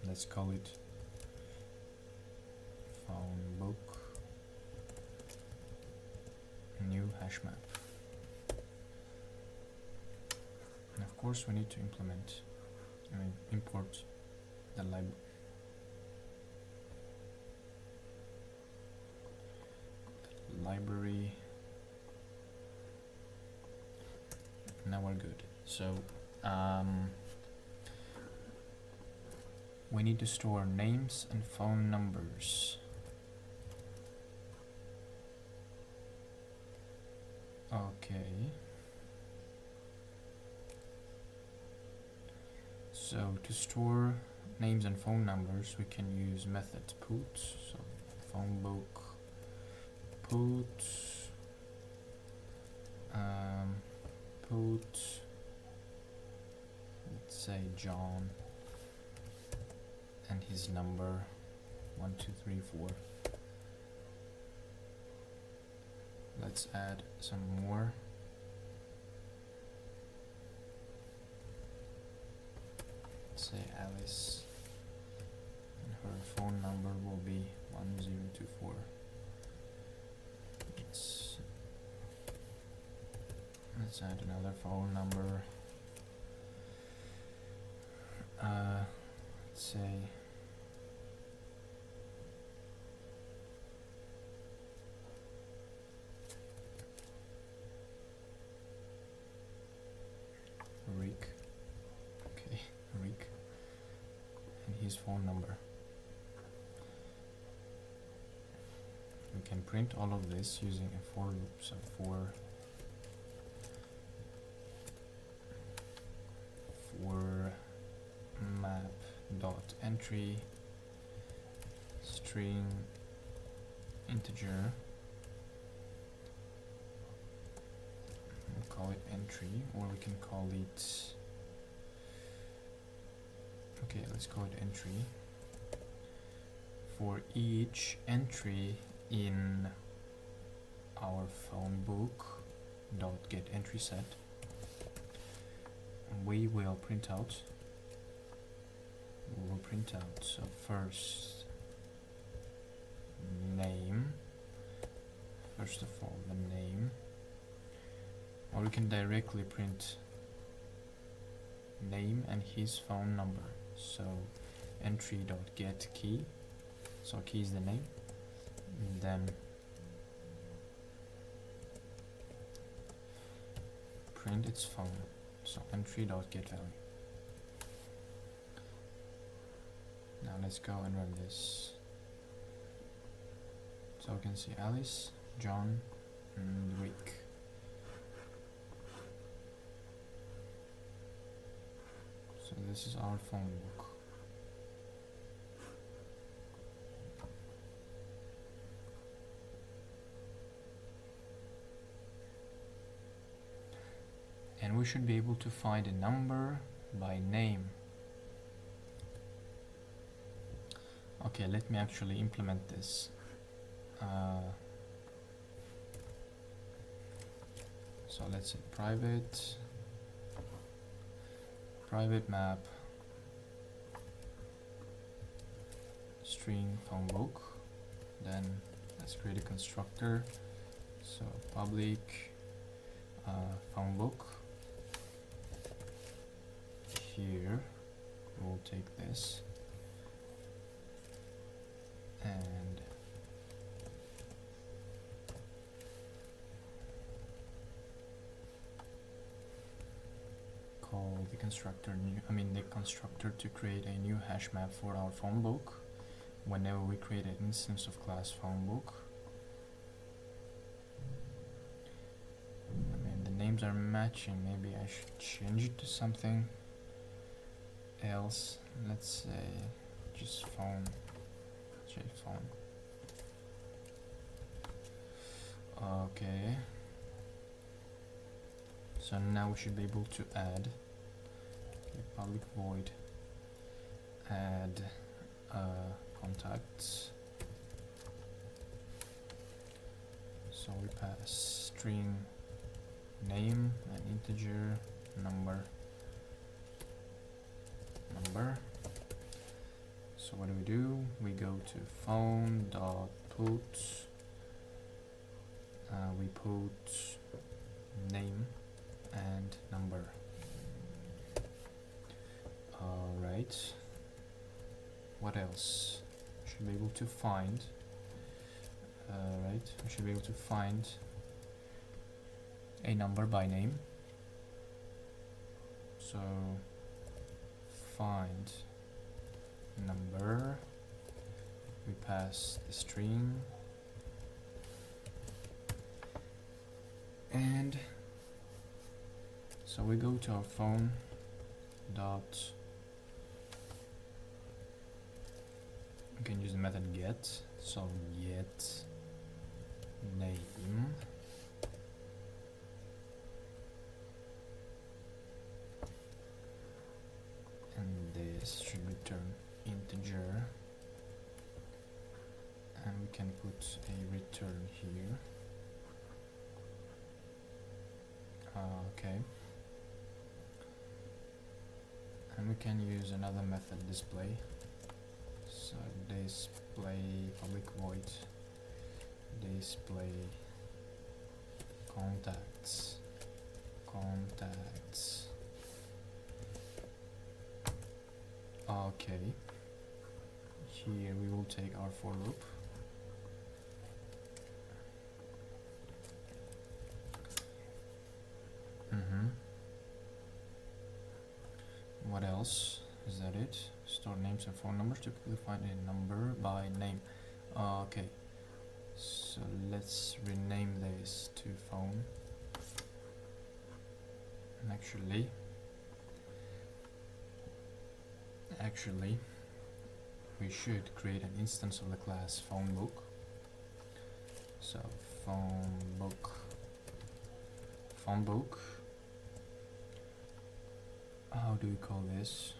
Let's call it phone book new hash map. And of course we need to import the library. Now we're good. So we need to store names and phone numbers. Okay. So to store names and phone numbers, we can use method put. So phone book put let's say John and his number 1234. Let's add some more. Let's say Alice and her phone number will be 1024. Let's add another phone number. Let's say Rick. Okay, Rick and his phone number. We can print all of this using a for loop. So for map dot entry string integer, we'll call it entry, or we can call it, okay, let's call it entry. For each entry in our phone book dot get entry set, we will print out. So first name. First of all, the name, or we can directly print name and his phone number. So entry dot get key. So key is the name. And then print its phone. So entry dot get value. Now let's go and run this. So we can see Alice, John, and Rick. So this is our phone book. And we should be able to find a number by name. Okay, let me actually implement this. So let's say private map string phone book. Then let's create a constructor. So public phone book. Here we'll take this and call the constructor the constructor to create a new hash map for our phone book whenever we create an instance of class phone book. The names are matching. Maybe I should change it to something else. Let's say just phone. Phone. Okay. So now we should be able to add public void add contacts. So we pass string name and integer number. So what do? We go to phone dot put. We put name and number. Alright. What else? Should be able to find. Right. We should be able to find a number by name. So find number, we pass the string, and so we go to our phone dot, we can use the method get, so get name and this should return integer, and we can put a return here. Okay, and we can use another method display, so display public void display contacts. Okay, here we will take our for loop. What else? Is that it? Store names and phone numbers. Typically find a number by name. Okay, so let's rename this to phone. And actually we should create an instance of the class phonebook. So phonebook. How do we call this?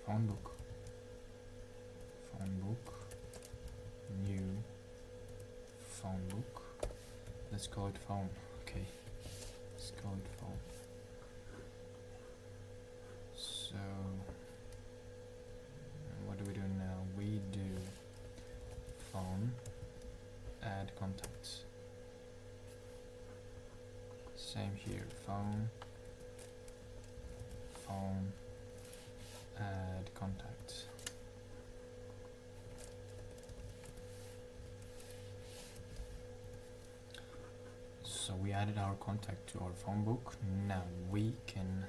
Phonebook. New phonebook. Let's call it phone. Okay, let's call it phone. So what do we do now? We do phone add contacts. Same here, phone add contacts. So we added our contact to our phone book. Now we can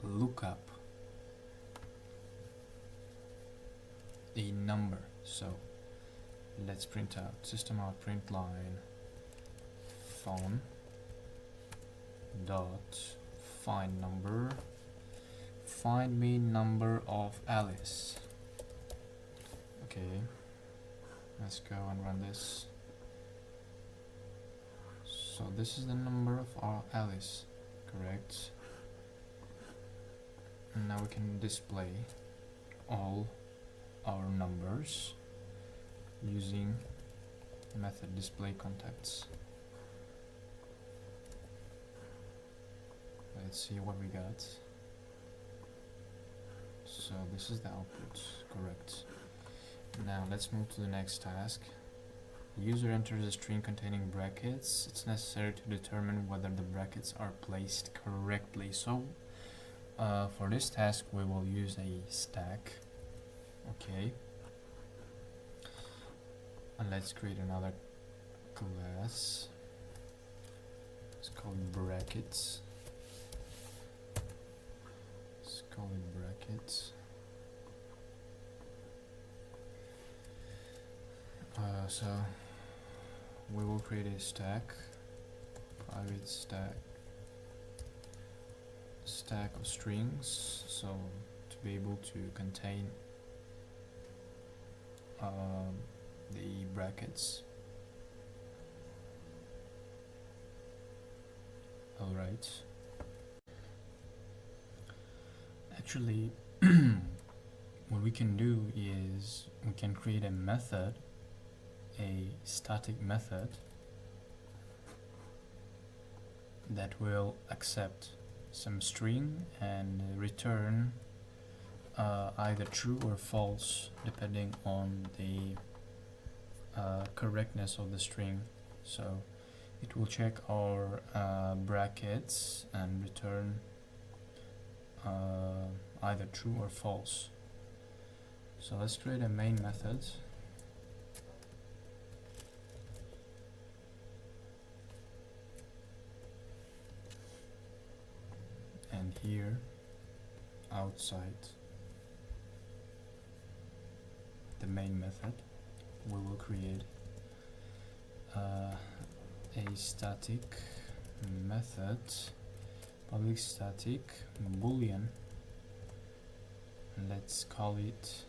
look up a number. So let's print out system out print line phone dot find number. Find me number of Alice. Okay, let's go and run this. So this is the number of our Alice, correct? And now we can display all our numbers using method display contacts. Let's see what we got. So this is the output, correct. Now let's move to the next task. The user enters a string containing brackets. It's necessary to determine whether the brackets are placed correctly. So for this task we will use a stack. Okay, and let's create another class. It's called brackets. So we will create a stack, private stack of strings, so to be able to contain the brackets. Alright, Actually, what we can do is we can create a method, a static method that will accept some string and return either true or false depending on the correctness of the string. So it will check our brackets and return either true or false. So let's create a main method. And here outside the main method we will create a static method, public static boolean. Let's call it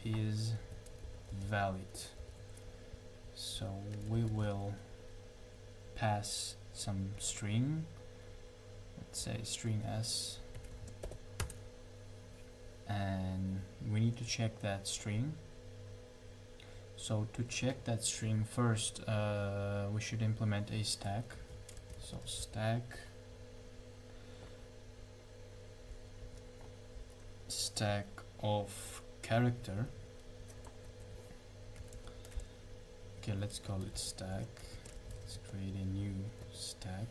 is valid. So we will pass some string, let's say string s, and we need to check that string. So to check that string first, we should implement a stack. So stack of character. Okay, let's call it stack. Let's create a new stack.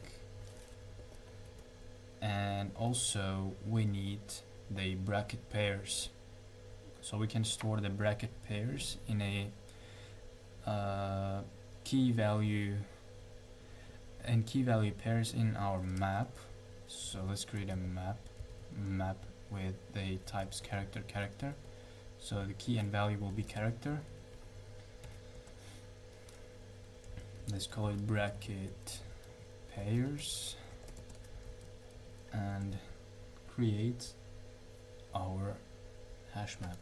And also we need the bracket pairs. So we can store the bracket pairs in a key value pairs in our map. So let's create a map with the types character. So the key and value will be character. Let's call it bracket pairs and create our hash map.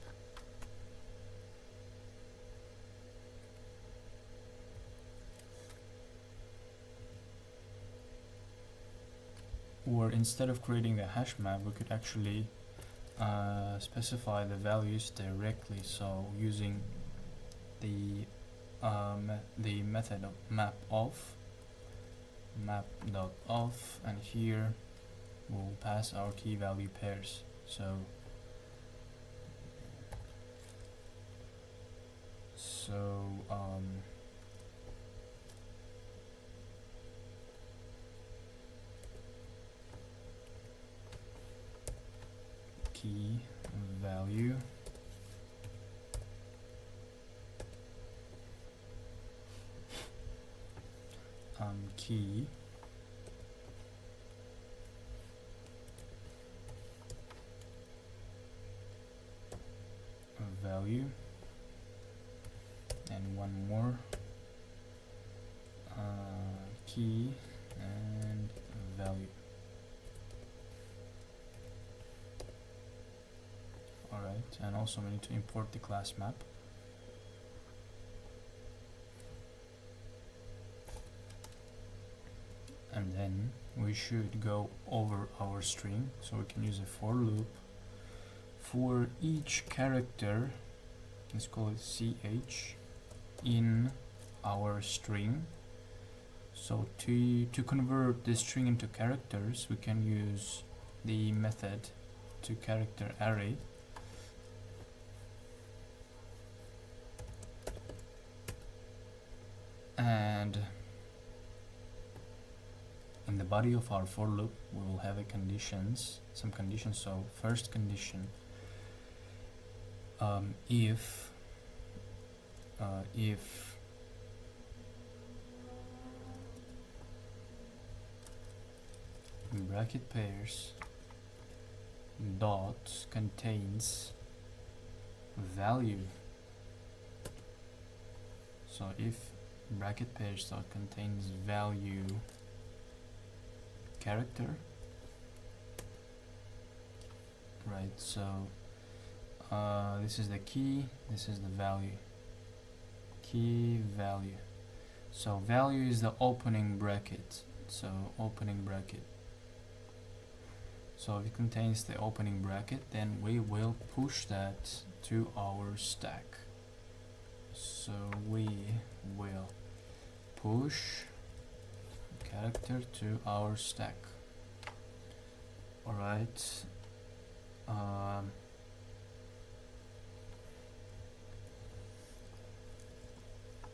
Or instead of creating the hash map, we could actually specify the values directly. So using the method of map.of, and here we'll pass our key value pairs. So key value key value, and one more key and value. Alright, and also we need to import the class map. And then we should go over our string, so we can use a for loop for each character. Let's call it ch in our string. So to convert the string into characters, we can use the method to character array. And in the body of our for loop, we will have some conditions. So first condition, if bracket pairs dot contains value. So if bracket pairs dot contains value character, right? So this is the key, this is the value, key value. So value is the opening bracket. So opening bracket. So if it contains the opening bracket, then we will push that to our stack. So we will push character to our stack. Alright.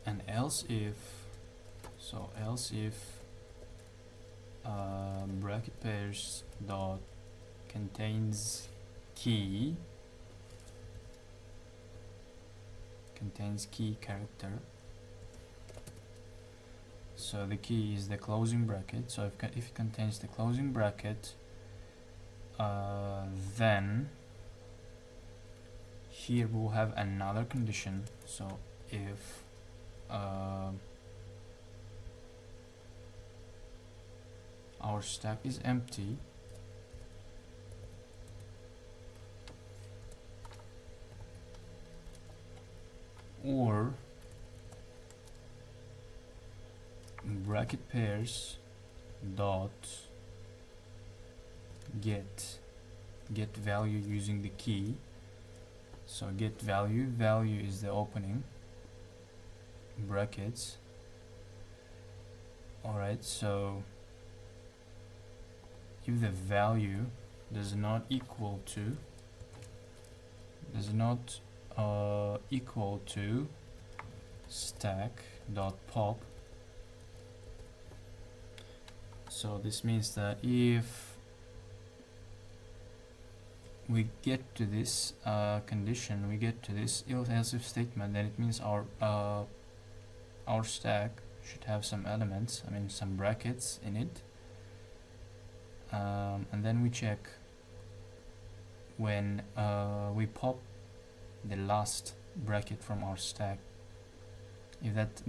And else if bracket pairs dot contains key character. So the key is the closing bracket. So if it contains the closing bracket, then here we'll have another condition. So if our stack is empty, or bracket pairs dot get value using the key. So get value is the opening brackets. Alright, so if the value does not equal to stack.pop, so this means that if we get to this condition, we get to this else if statement, then it means our stack should have some elements, I mean some brackets in it, and then we check when we pop the last bracket from our stack, if that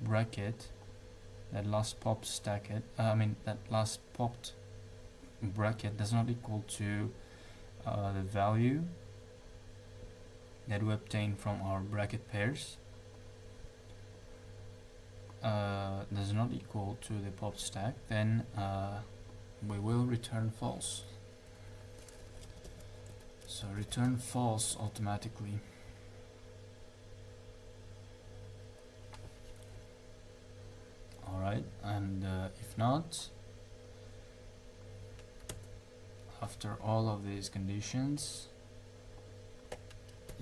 bracket, that last popped bracket does not equal to the value that we obtain from our bracket pairs, does not equal to the pop stack, then we will return false. So return false automatically. Alright, and if not, after all of these conditions,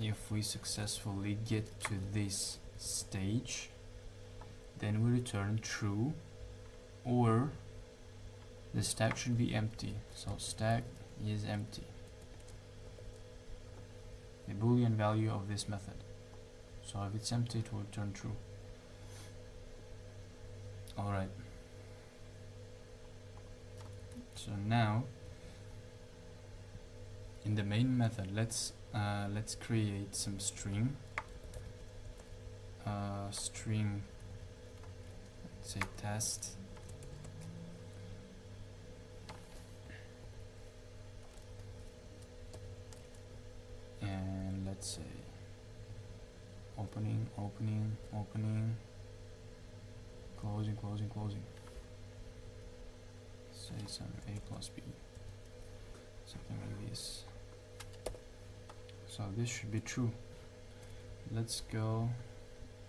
if we successfully get to this stage, then we return true, or the stack should be empty. So stack is empty, the boolean value of this method. So if it's empty, it will return true. Alright, so now in the main method, let's create some string, let's say test, and let's say opening, closing, say some a plus b, something like this. So this should be true. Let's go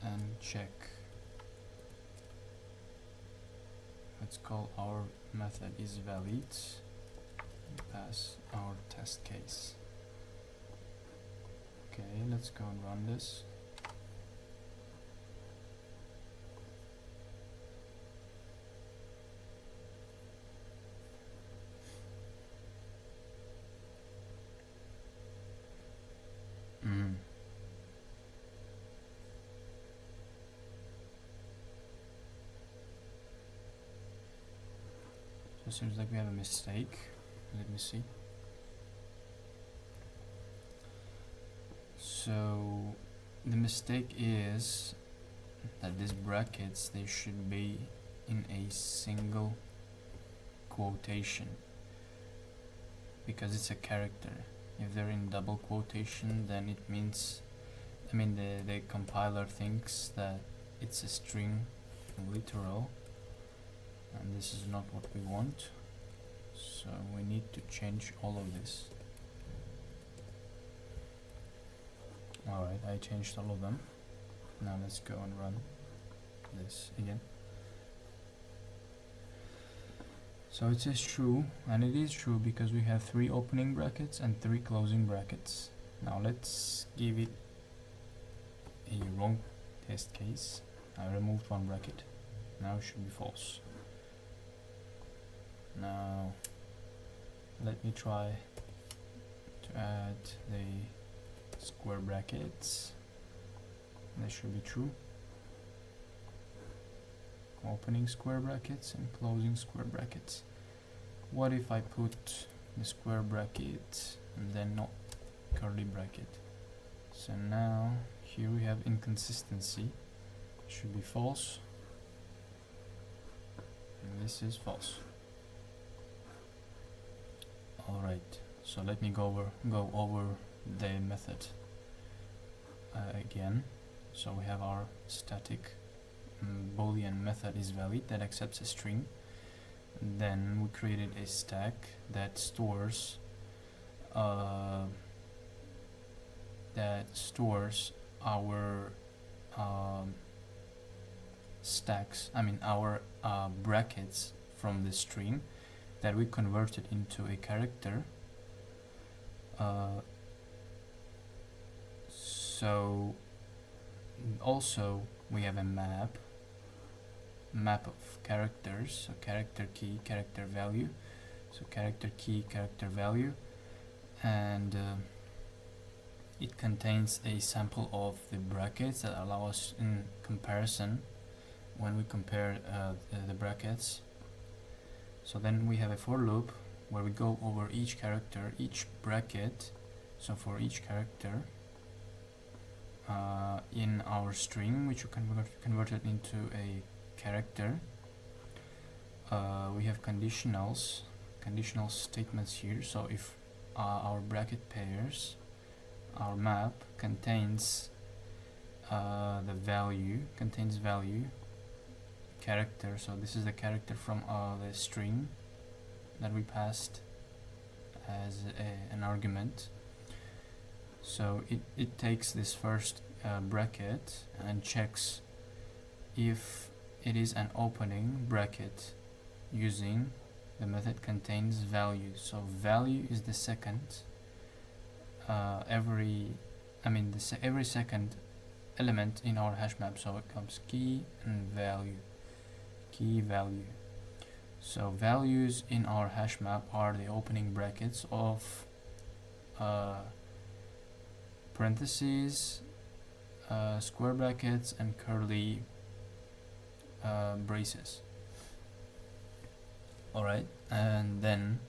and check. Let's call our method is valid and pass our test case. Okay, let's go and run this. So it seems like we have a mistake. Let me see. So the mistake is that these brackets, they should be in a single quotation because it's a character. If they're in double quotation, then it means, the compiler thinks that it's a string literal, and this is not what we want. So we need to change all of this. Alright, I changed all of them. Now let's go and run this again. So it says true, and it is true because we have 3 opening brackets and 3 closing brackets. Now let's give it a wrong test case. I removed 1 bracket. Now it should be false. Now let me try to add the square brackets. That should be true. Opening square brackets and closing square brackets. What if I put the square bracket and then not curly bracket? So now here we have inconsistency. Should be false, and this is false. Alright, so let me go over the method again. So we have our static Boolean method is valid that accepts a string. Then we created a stack that stores our stacks, our brackets from the string that we converted into a character. So also we have a map of characters, so character key, character value, so character key, character value, and it contains a sample of the brackets that allow us in comparison when we compare the brackets. So then we have a for loop where we go over each character, each bracket. So for each character in our string, which we converted into a character, we have conditional statements here. So if our bracket pairs, our map contains the value, character, so this is the character from the string that we passed as an argument. So it takes this first bracket and checks if it is an opening bracket using the method contains value. So value is the second every second element in our hash map. So it comes key and value, key value. So values in our hash map are the opening brackets of parentheses, square brackets, and curly braces. Alright, and then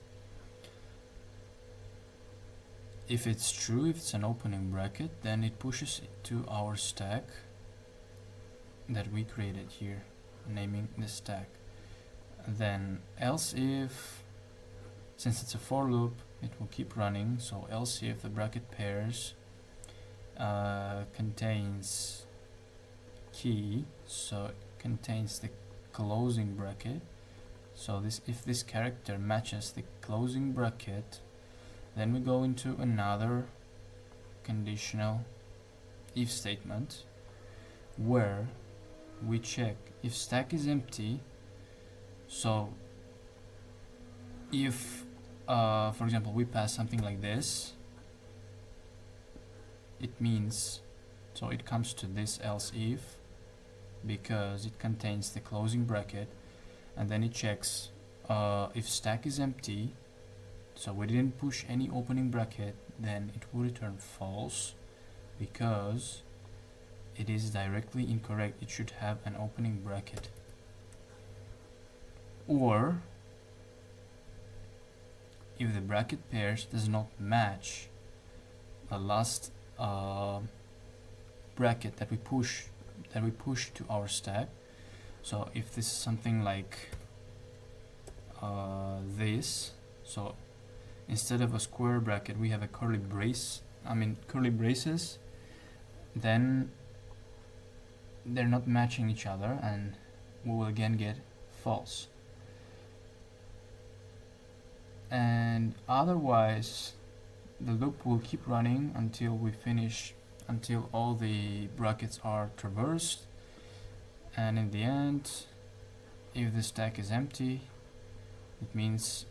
if it's true, if it's an opening bracket, then it pushes it to our stack that we created here, naming the stack. Then else if, since it's a for loop, it will keep running. So else if the bracket pairs contains key, so it contains the closing bracket. So if this character matches the closing bracket, then we go into another conditional if statement where we check if stack is empty. So if for example we pass something like this, it means, so it comes to this else if because it contains the closing bracket, and then it checks if stack is empty, so we didn't push any opening bracket, then it will return false because it is directly incorrect. It should have an opening bracket. Or if the bracket pairs does not match the last bracket that we push to our stack. So if this is something like this, so instead of a square bracket we have a curly braces, then they're not matching each other and we will again get false. and otherwise the loop will keep running until all the brackets are traversed, and in the end, if the stack is empty, it means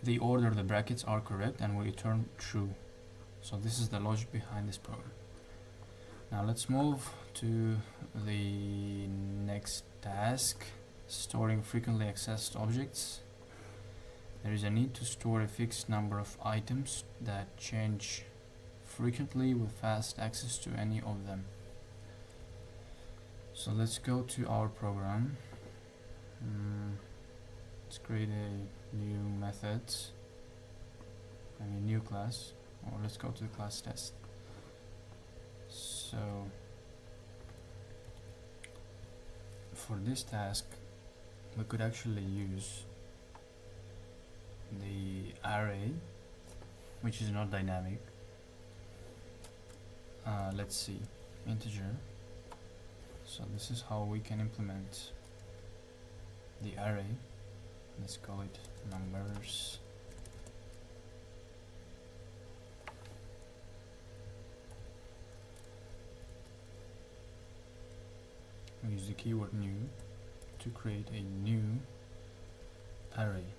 the order of the brackets are correct and will return true. So this is the logic behind this program. Now let's move to the next task, storing frequently accessed objects. There is a need to store a fixed number of items that change frequently with fast access to any of them. So let's go to our program. Let's create a new method, new class, or let's go to the class test. So for this task, we could actually use the array, which is not dynamic. Let's see, integer. So this is how we can implement the array. Let's call it numbers. We use the keyword new to create a new array,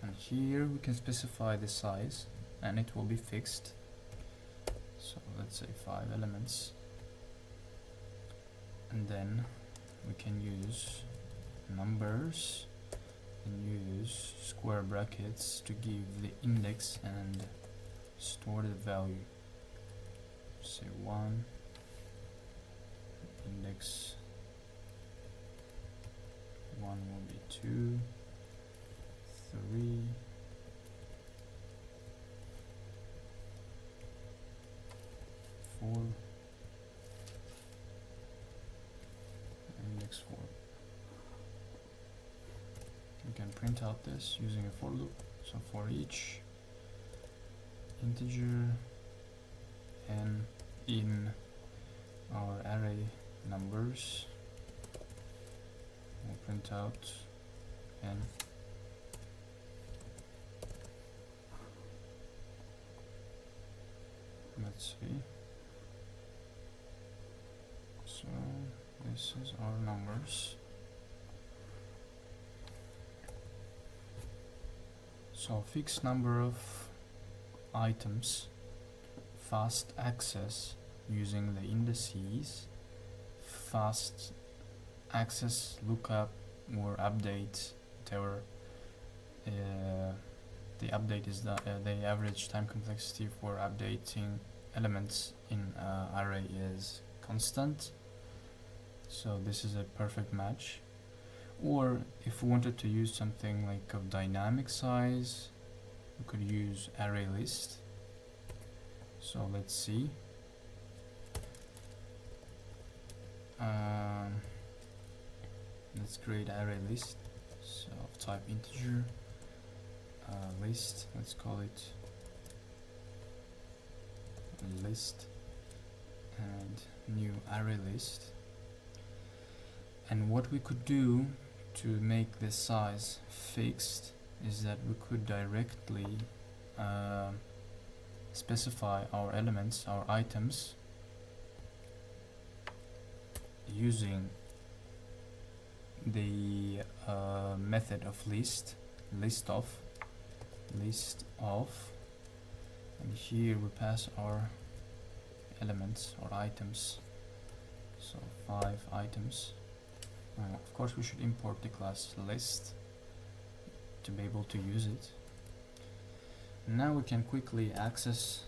and here we can specify the size and it will be fixed. So let's say 5 elements, and then we can use numbers and use square brackets to give the index and store the value. Say 1, index 1 will be 2, 3, 4, index 4. We can print out this using a for loop. So for each integer n in our array numbers, we'll print out n. Let's see. So this is our numbers. So fixed number of items, fast access using the indices, fast access lookup or update, whatever. The update is the average time complexity for updating elements in array is constant. So this is a perfect match. Or if we wanted to use something like a dynamic size, we could use array list. So let's see. Let's create array list. So of type integer, list. Let's call it list, and new array list. And what we could do to make this size fixed is that we could directly specify our elements, our items, using the method of list of, and here we pass our elements or items, so 5 items. Of course we should import the class list to be able to use it. Now we can quickly access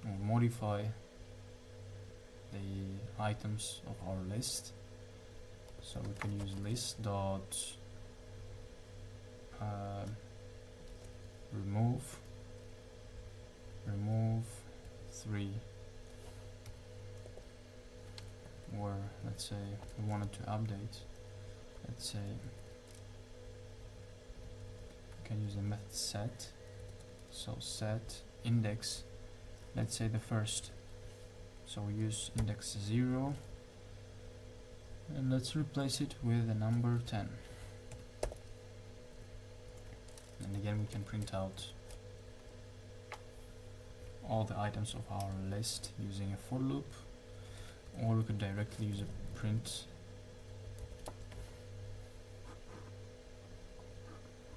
or modify the items of our list. So we can use list dot remove 3, or let's say we wanted to update, let's say we can use the method set. So set index, let's say the first, so we use index 0, And let's replace it with the number 10. And again we can print out all the items of our list using a for loop, or we could directly use a print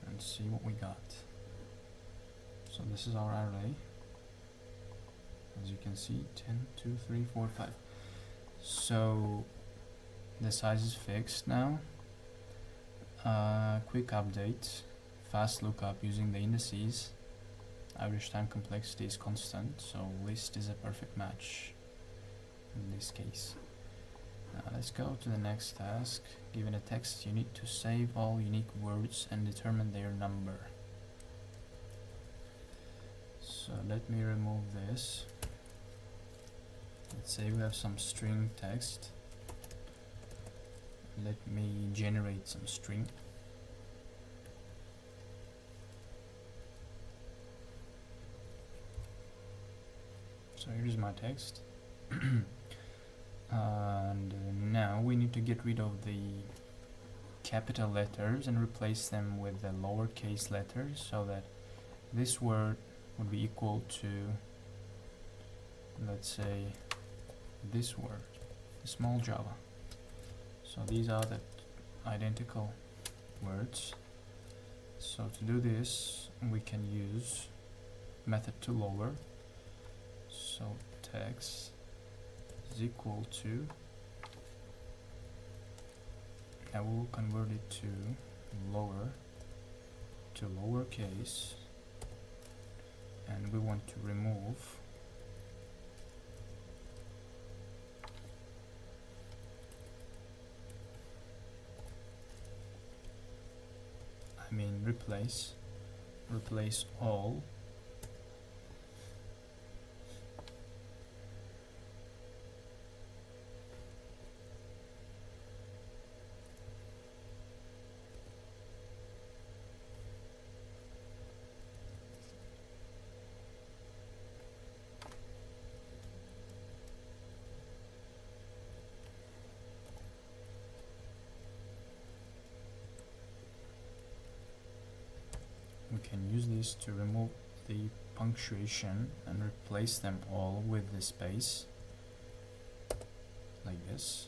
and see what we got. So this is our array. As you can see, 10, 2, 3, 4, 5. So the size is fixed now. Quick update, fast lookup using the indices. Average time complexity is constant, so list is a perfect match in this case. Now let's go to the next task. Given a text, you need to save all unique words and determine their number. So let me remove this. Let's say we have some string text. Let me generate some string. So here's my text. And now we need to get rid of the capital letters and replace them with the lowercase letters, so that this word would be equal to, let's say, this word, small java. So these are the identical words. So to do this, we can use method to lower. So text is equal to, I will convert it to lowercase, and we want to remove replace all we can use this to remove the punctuation and replace them all with the space, like this.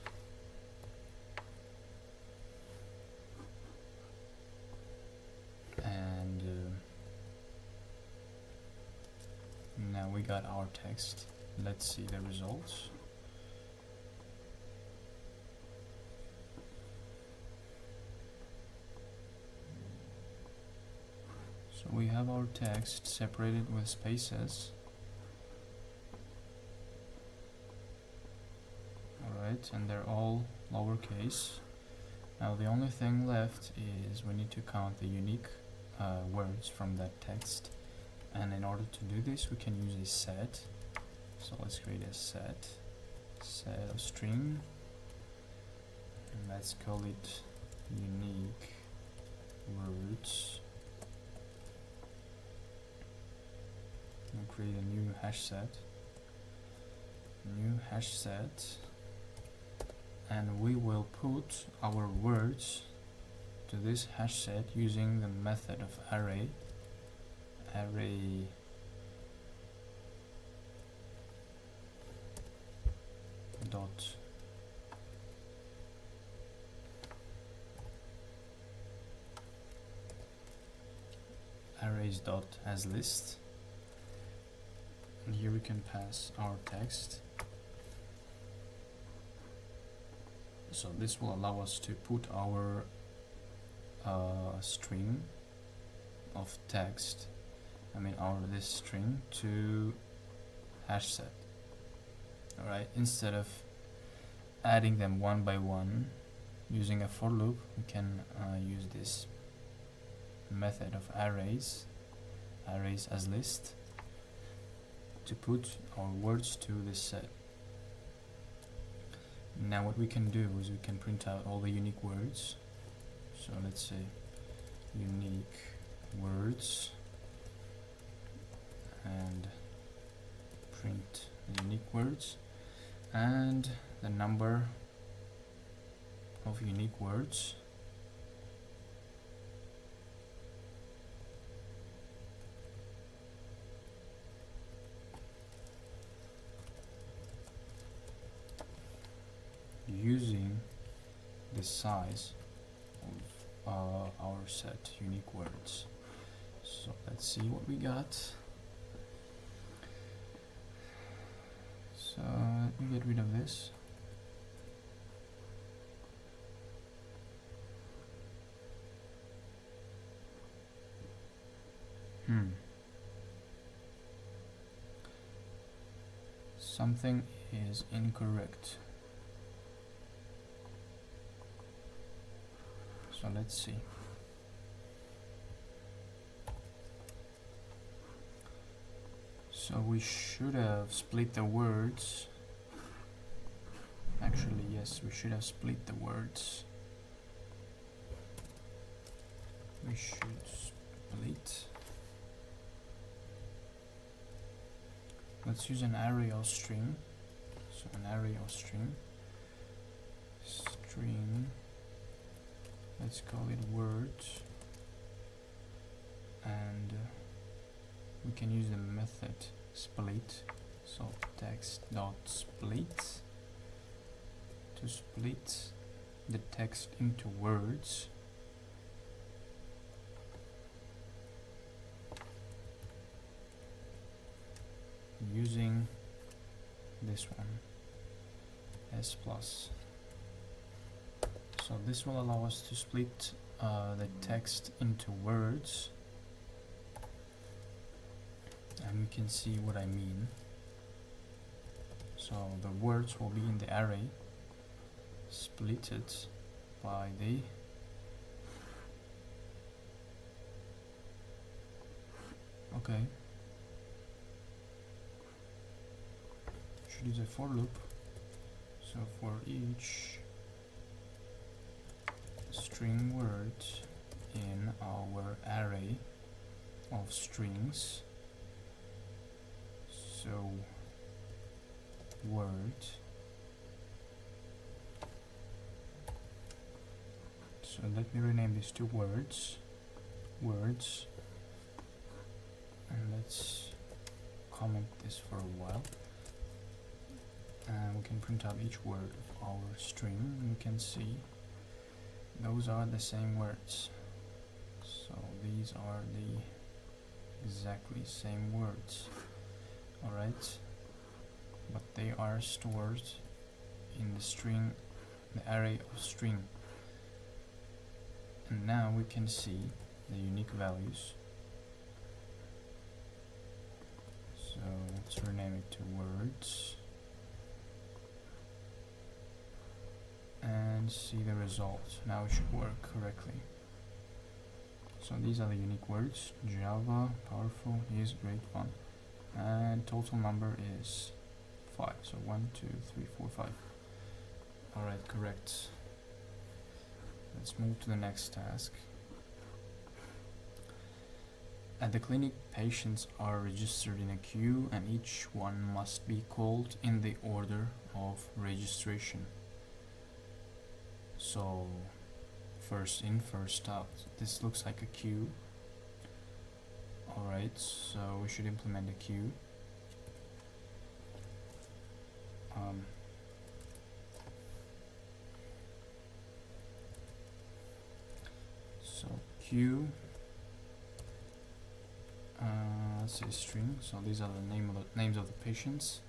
And now we got our text. Let's see the results. So we have our text separated with spaces. Alright, and they're all lowercase. Now the only thing left is we need to count the unique words from that text. And in order to do this, we can use a set. So let's create a set of string. And let's call it unique words. And create a new hash set, and we will put our words to this hash set using the method of array dot arrays dot as list. And here we can pass our text. So this will allow us to put our string of text, this string to hash set. Alright, instead of adding them one by one using a for loop, we can use this method of arrays as list, to put our words to this set. Now what we can do is we can print out all the unique words. So let's say unique words, and print the unique words, and the number of unique words. Using the size of our set unique words. So let's see what we got. So let me get rid of this. Something is incorrect. So let's see. So we should have split the words. Actually, yes, we should have split the words. We should split. Let's use an array of string. So an array of string. Let's call it words. And we can use the method split. So text dot split to split the text into words. Using this one, s plus. So this will allow us to split the text into words, and we can see what I mean. So the words will be in the array, split it by the should use a for loop. So for each string word in our array of strings, so word, so let me rename these two words, and let's comment this for a while, and we can print out each word of our string, and we can see those are the same words. So these are the exactly same words. Alright, but they are stored in the string, the array of string. And now we can see the unique values. So let's rename it to words and see the result. Now it should work correctly. So these are the unique words. Java, powerful, is great fun. And total number is 5. So 1, 2, 3, 4, 5. Alright, correct. Let's move to the next task. At the clinic, patients are registered in a queue and each one must be called in the order of registration. So first in, first out. This looks like a queue. Alright, so we should implement a queue. So queue, let's say string. So these are the names of the patients.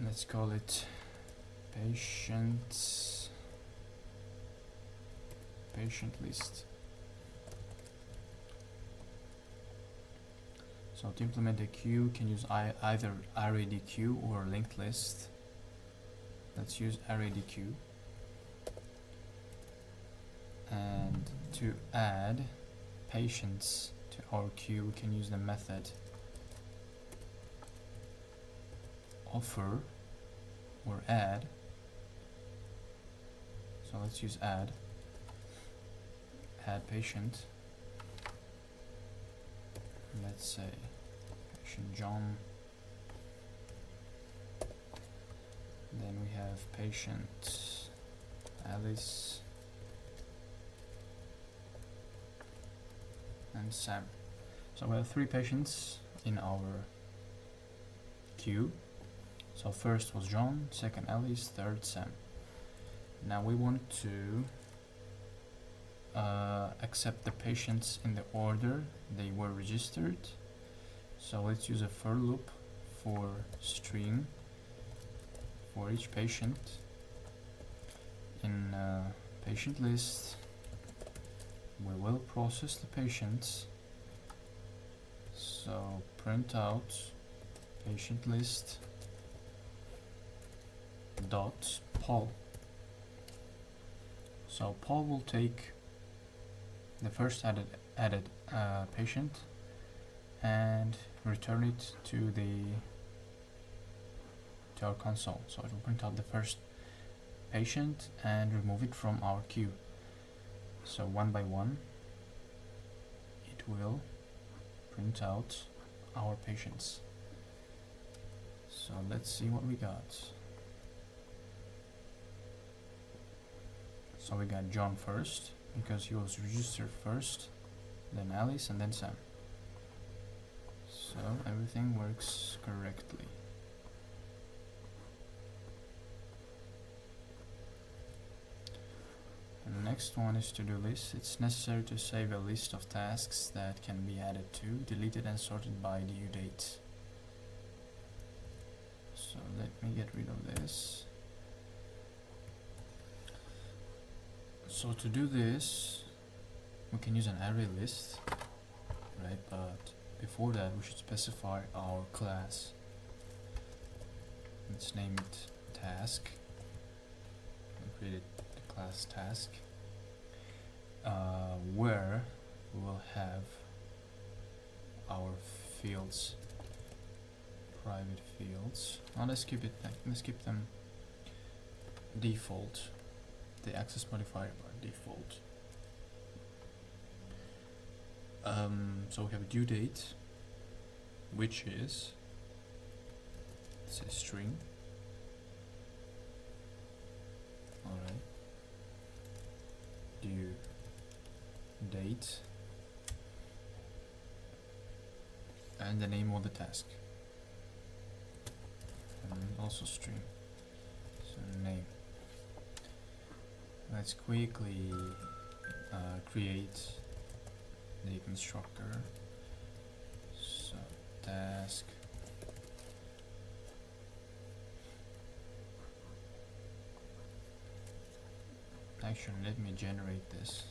Let's call it patient list. So to implement a queue, you can use either array_dq or linked list. Let's use array_dq. And to add patients to our queue, we can use the method offer or add. So let's use add patient. Let's say patient John, Then we have patient Alice and Sam. So we have 3 patients in our queue. So first was John, second Alice, third Sam. Now we want to accept the patients in the order they were registered. So let's use a for loop for string for each patient. In patient list, we will process the patients. So print out patient list dot poll. So poll will take the first added patient and return it to our console. So it will print out the first patient and remove it from our queue. So one by one it will print out our patients. So let's see what we got. So we got John first because he was registered first, then Alice, and then Sam. So everything works correctly. And the next one is to-do list. It's necessary to save a list of tasks that can be added to, deleted, and sorted by due date. So let me get rid of this. So to do this, we can use an array list, right? But before that, we should specify our class. Let's name it task. We created the class task, where we will have our fields, private fields. Now let's keep them default. The access modifier by default. So we have a due date, which is, say, string. Alright. Due date and the name of the task. And also string. So name. Let's quickly create the constructor. So task actually let me generate this.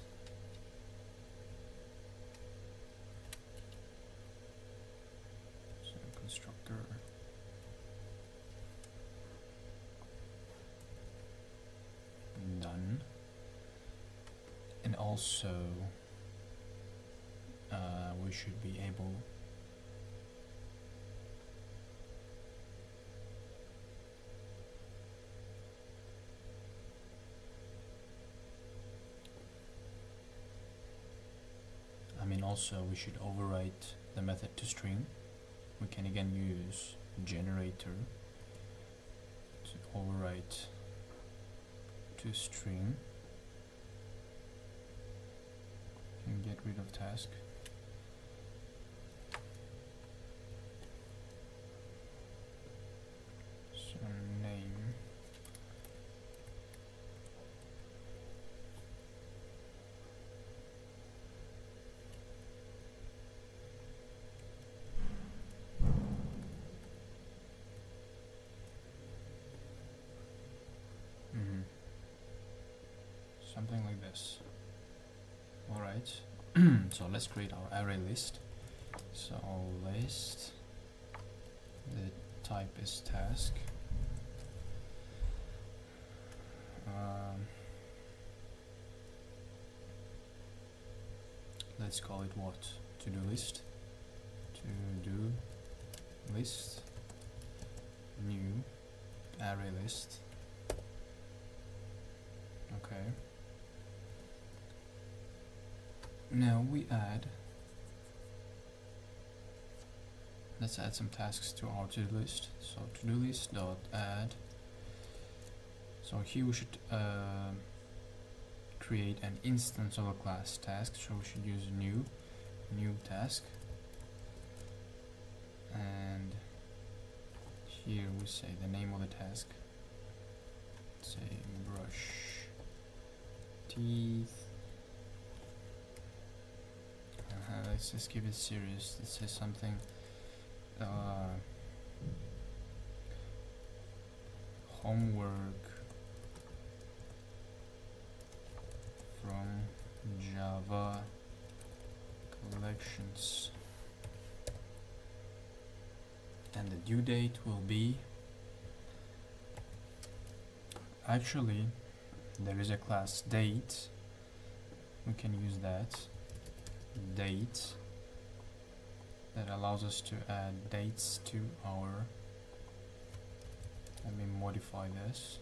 So constructor done. And also we should be able also we should overwrite the method to string. We can again use generator to overwrite to string and get rid of task. So name something like this. Alright, so let's create our array list. So list, the type is task. Let's call it what? To-do list. To-do list. New array list. Okay. Now let's add some tasks to our to-do list. So to-do list dot add So here we should create an instance of a class task, so we should use new task, and here we say the name of the task, say brush teeth. Let's just keep it serious. Let's say something homework from Java collections, and the due date will be, actually there is a class date, we can use that date that allows us to add dates to our, let me modify this.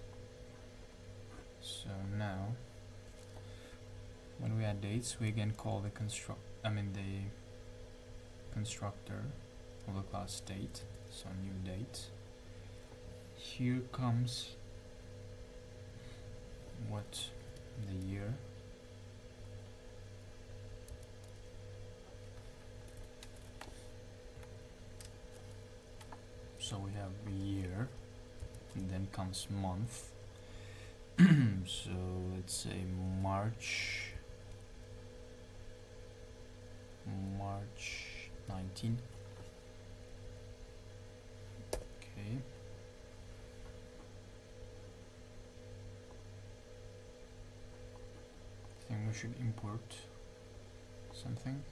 So now when we add dates, we can call the the constructor of the class date, so new date. Here comes what the year, so we have year, and then comes month. So let's say March 19. Okay. I think we should import something.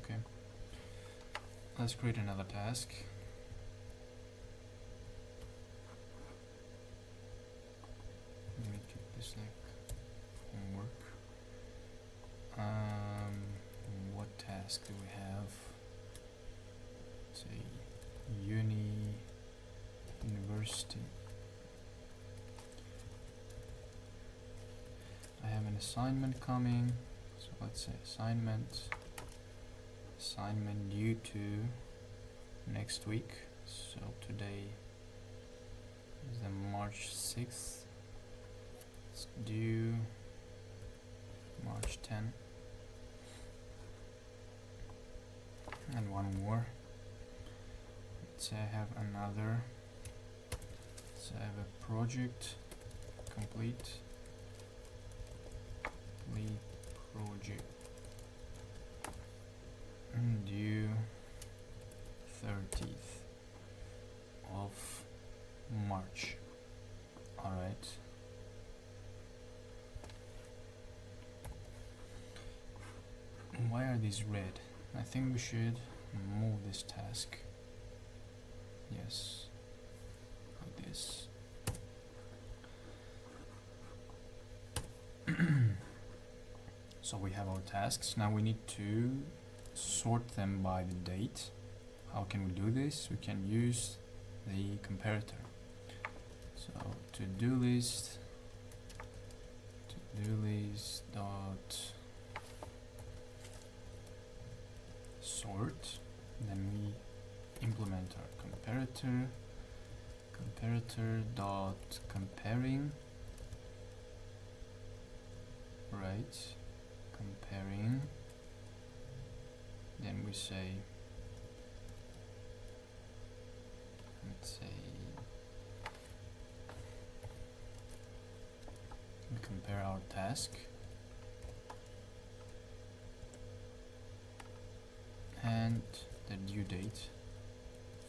Okay. Let's create another task. Let me keep this like homework. What task do we have? Say university. I have an assignment coming, so let's say assignment due to next week. So today is the March 6th. It's due March 10. And one more. Let's say I have another. So I have a project complete project due 30th of March. Alright. Why are these red? I think we should move this task. Yes, like this. So we have our tasks. Now we need to sort them by the date. How can we do this? We can use the comparator. So to-do list dot sort, then we implement our comparator dot comparing, right, comparing, then we say, let's say we compare our task and the due date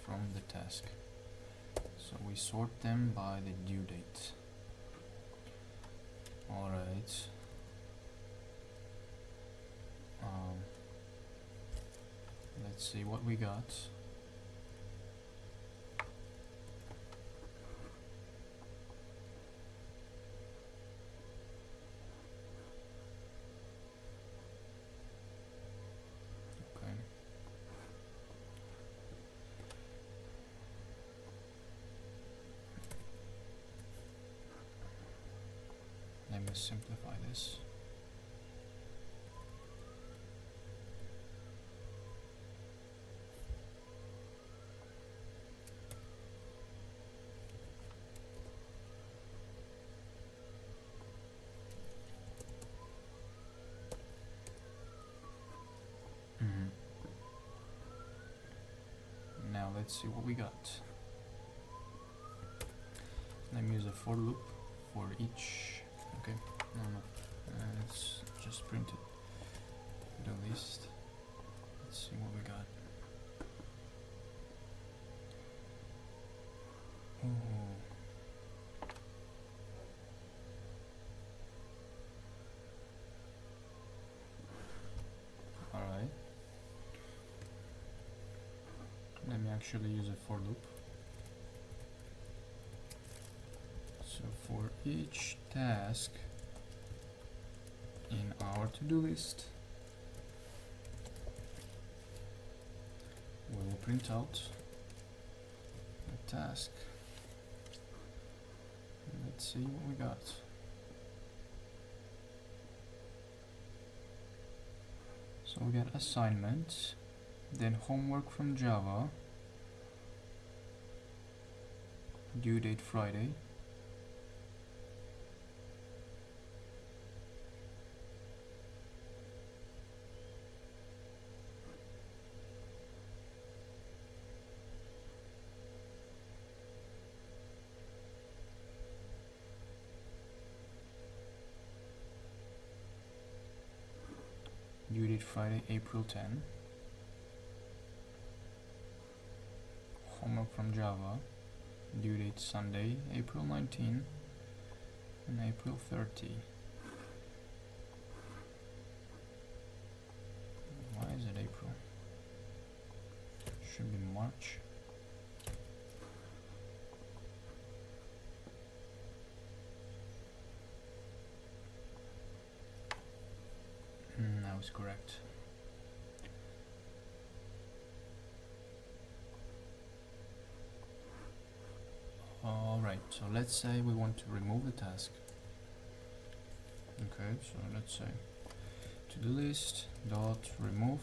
from the task. So we sort them by the due date. Alright. Let's see what we got. Okay. Let me simplify this. let's see what we got. Let me use a for loop for each. Okay, no. Let's just print it. The list. Let's see what we got. Ooh. Alright. Let me actually use a for loop. So for each task in our to-do list, we will print out a task. Let's see what we got. So we get assignments, then homework from Java, due date Friday, due date Friday, April 10, homework from Java, due date Sunday, April 19, and April 30. Why is it April? Should be March. That was correct. Alright, so let's say we want to remove the task. Okay, so let's say to-do list dot remove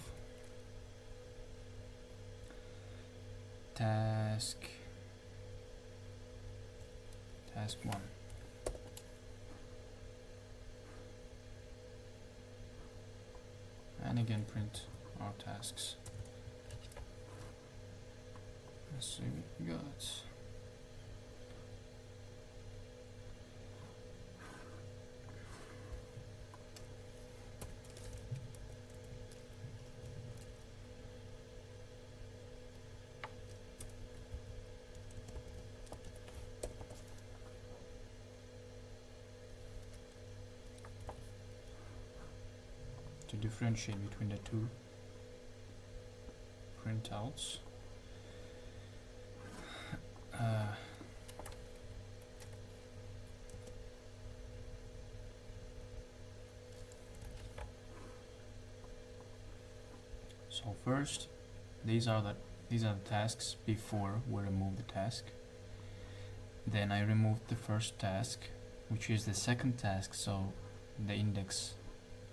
task 1. And again print our tasks. Let's see what we got. To differentiate between the two printouts, so first these are the tasks before we remove the task. Then I removed the first task, which is the second task, so the index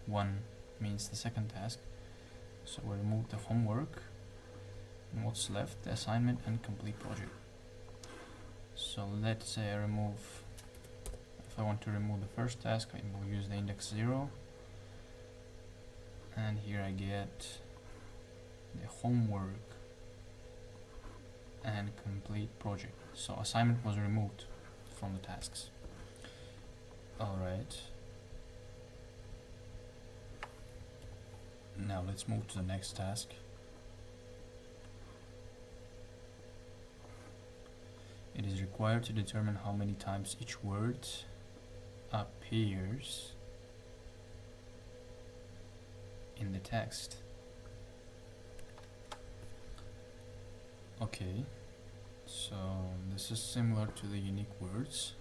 1 means the second task. So we remove the homework, and what's left, the assignment and complete project. So let's say I remove, if I want to remove the first task, I will use the index 0, and here I get the homework and complete project. So assignment was removed from the tasks. Alright. Now let's move to the next task. It is required to determine how many times each word appears in the text. Okay, so this is similar to the unique words.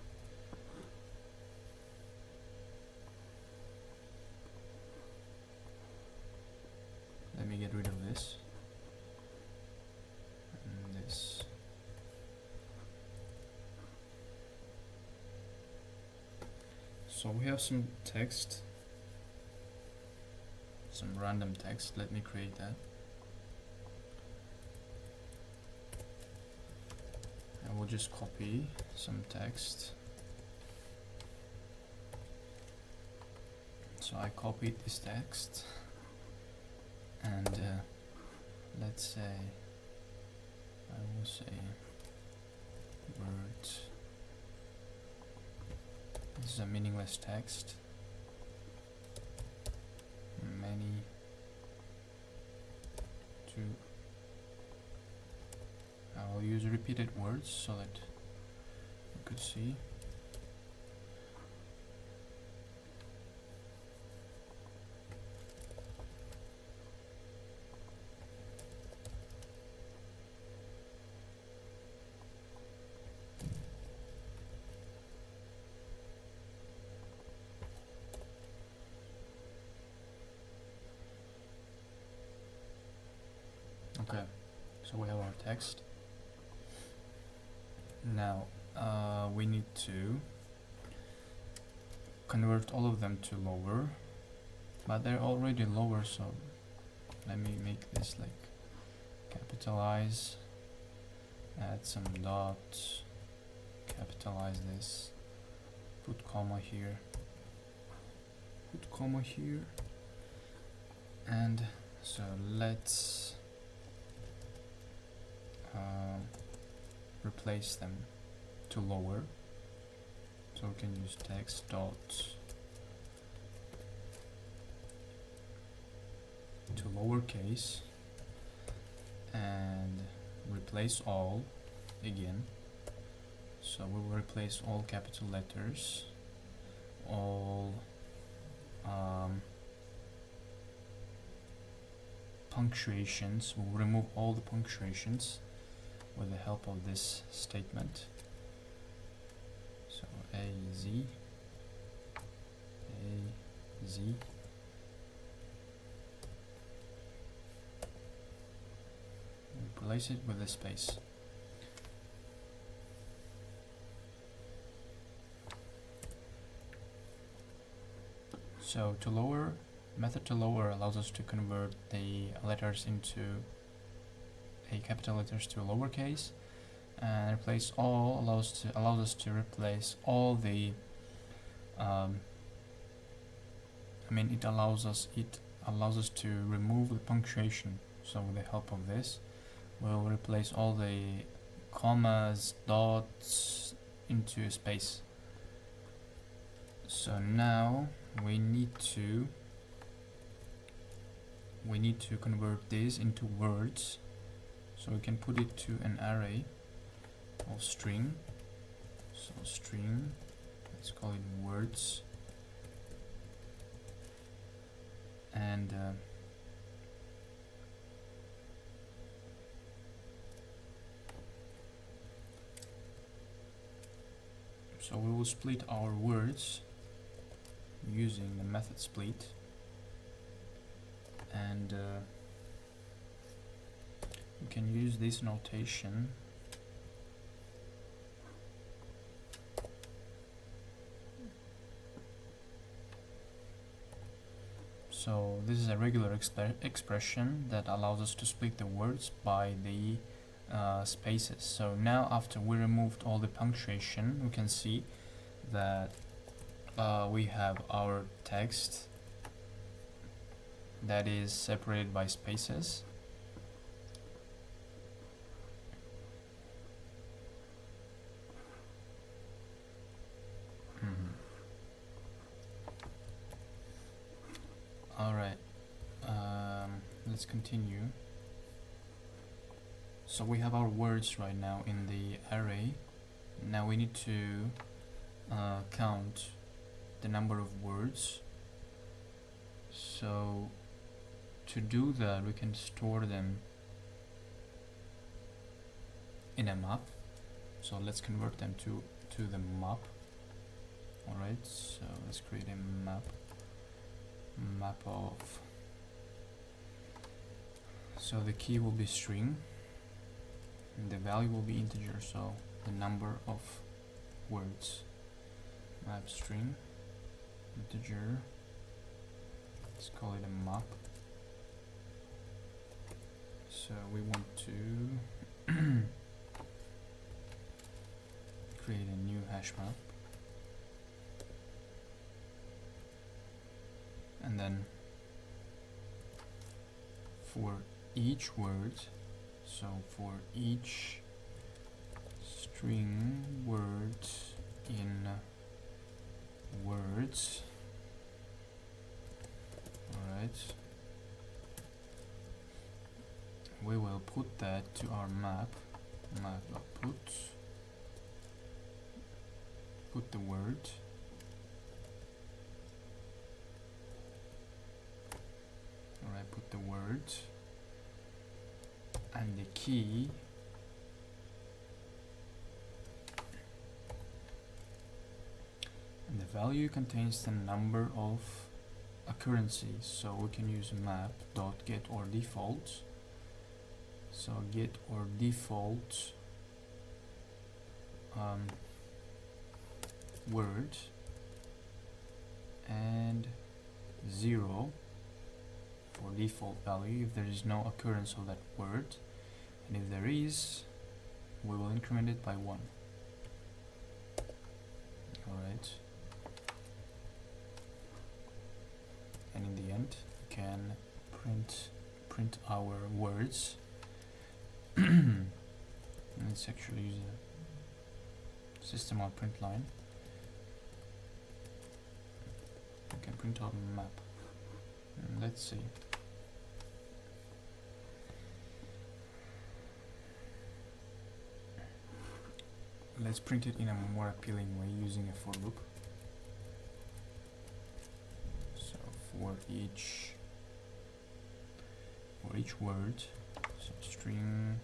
Let me get rid of this and this. So we have some text, some random text. Let me create that. I will just copy some text. So I copied this text, and let's say I will say word. This is a meaningless text. Many to. I will use repeated words so that you could see. Okay, so we have our text. Now we need to convert all of them to lower, but they're already lower, so let me make this like capitalize, add some dots, capitalize this, put comma here, put comma here, and so let's replace them to lower. So we can use text dot to lowercase and replace all again. So we will replace all capital letters, all punctuations. We'll remove all the punctuations with the help of this statement. So A, Z, replace it with a space. So to lower, method to lower allows us to convert the letters into capital letters to lowercase, and replace all allows us to replace all the it allows us to remove the punctuation. So with the help of this, we'll replace all the commas, dots into a space. So now we need to convert this into words. So we can put it to an array of string. So string, let's call it words, and so we will split our words using the method split, and we can use this notation. So this is a regular expression that allows us to split the words by the spaces. So now after we removed all the punctuation, we can see that we have our text that is separated by spaces. Alright, let's continue. So we have our words right now in the array. Now we need to count the number of words. So to do that, we can store them in a map. So let's convert them to the map. Alright, so let's create a map of, so the key will be string and the value will be integer, so the number of words. Map string integer, let's call it a map. So we want to create a new hash map, and then for each word, So for each string word in words, alright, we will put that to our map.put, put the word, alright, put the word and the key and the value contains the number of occurrences, so we can use map.get or default. So get or default word and 0 for default value if there is no occurrence of that word, and if there is, we will increment it by 1. Alright, and in the end we can print our words. Let's actually use a system out print line. We can print out a map. Let's see. Let's print it in a more appealing way using a for loop. So for each word, so string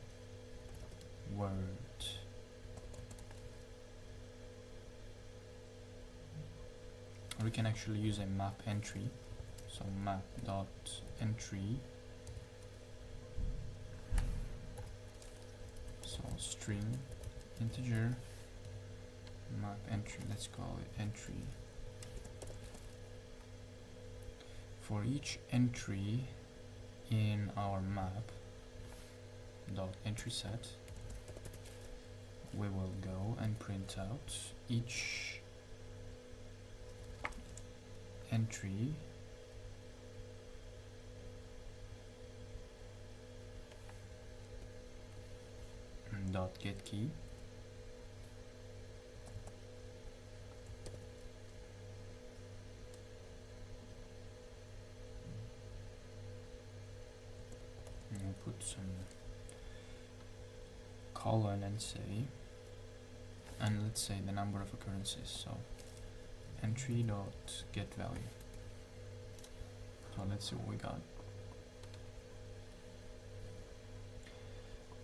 word, or we can actually use a map entry. So map dot entry, so string integer map entry, let's call it entry. For each entry in our map dot entry set, we will go and print out each entry dot get key, and we'll put some colon and say, and let's say the number of occurrences, so entry dot get value. So let's see what we got.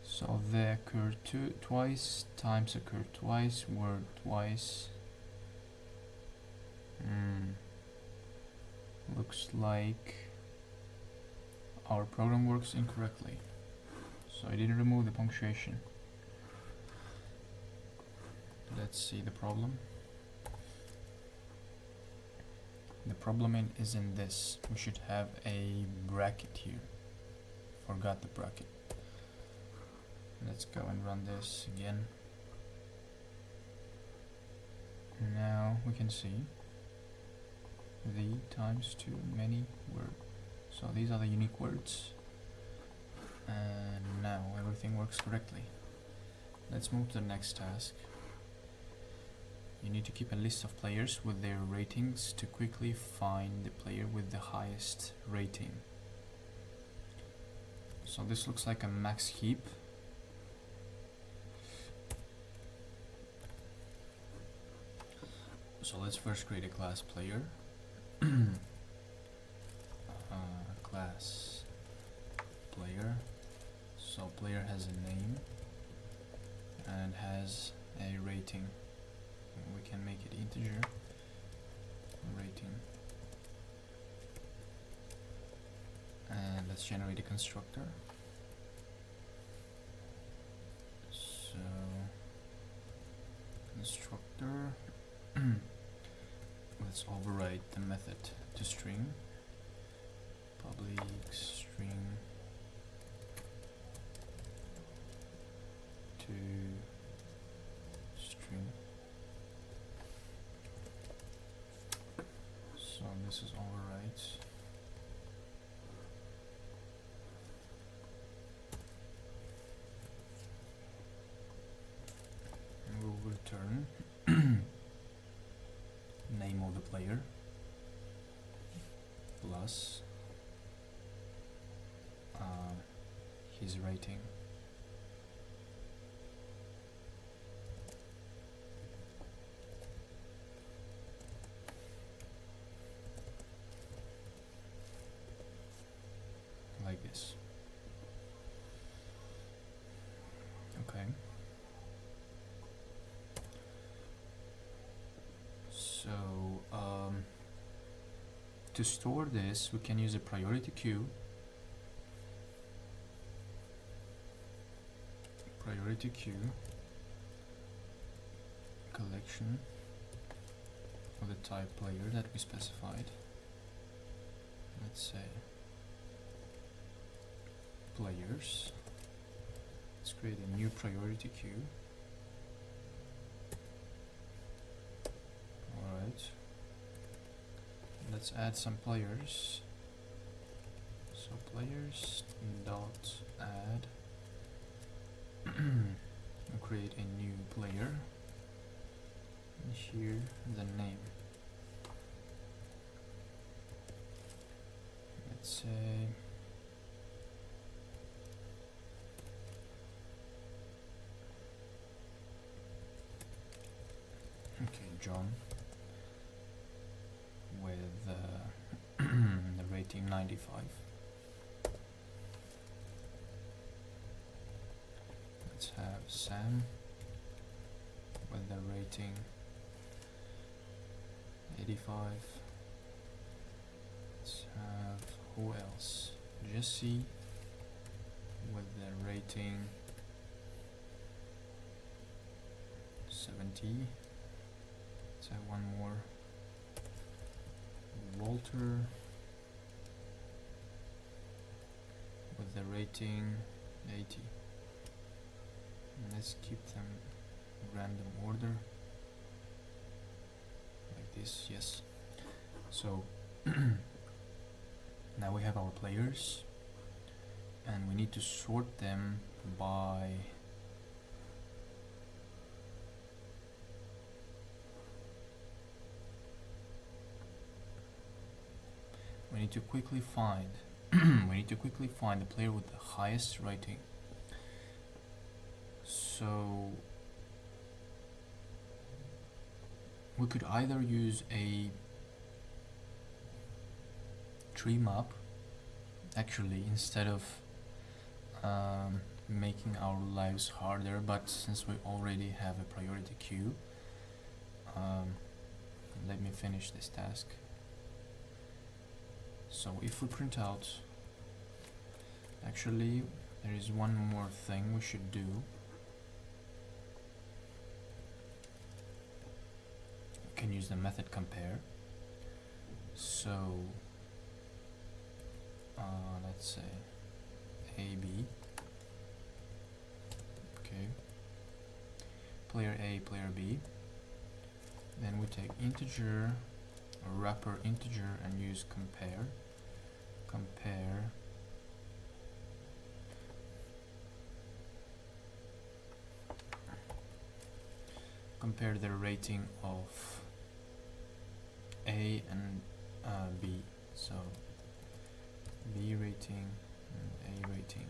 So they occur twice, times occur twice, word twice. Looks like our program works incorrectly. So I didn't remove the punctuation. Let's see the problem. The problem is in this. We should have a bracket here. Forgot the bracket. Let's go and run this again. Now we can see the times too many word. So these are the unique words. And now everything works correctly. Let's move to the next task. You need to keep a list of players with their ratings to quickly find the player with the highest rating. So this looks like a max heap. So let's first create a class player. Class player. So player has a name and has a rating. We can make it integer rating. And let's generate a constructor. So constructor. Let's override the method to string. Public string to string. So this is override. us his rating. Like this. Okay. So to store this, we can use a priority queue. Priority queue collection of the type player that we specified. Let's say players. Let's create a new priority queue. Alright. Let's add some players. So players dot add and create a new player. And here the name. Let's say John with the rating 95. Let's have Sam with the rating 85. Let's have who else? Jesse with the rating 70. Let's have one more. Walter with the rating 80. And let's keep them random order like this. Yes. So now we have our players and we need to sort them by we need to quickly find the player with the highest rating. So we could either use a tree map actually instead of making our lives harder, but since we already have a priority queue, let me finish this task. So if we print out, actually there is one more thing we should do. We can use the method compare. So let's say AB, okay, player A, player B. Then we take integer, a wrapper integer, and use compare. Compare the rating of A and B. So B rating and A rating.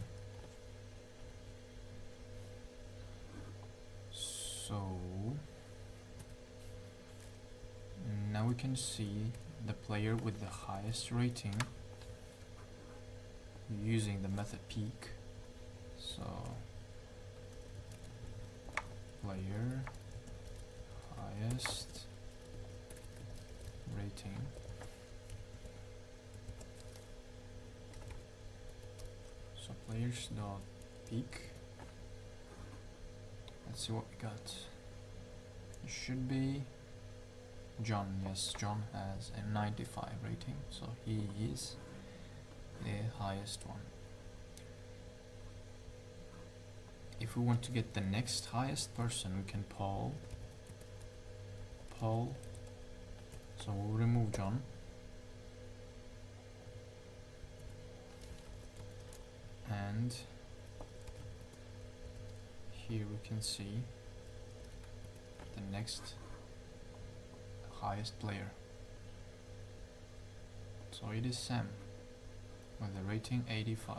So now we can see the player with the highest rating using the method peek. So player highest rating, so players dot peek. Let's see what we got. It should be John. Yes, John has a 95 rating, so he is the highest one. If we want to get the next highest person, we can poll. So we'll remove John. And here we can see the next highest player. So it is Sam with the rating 85.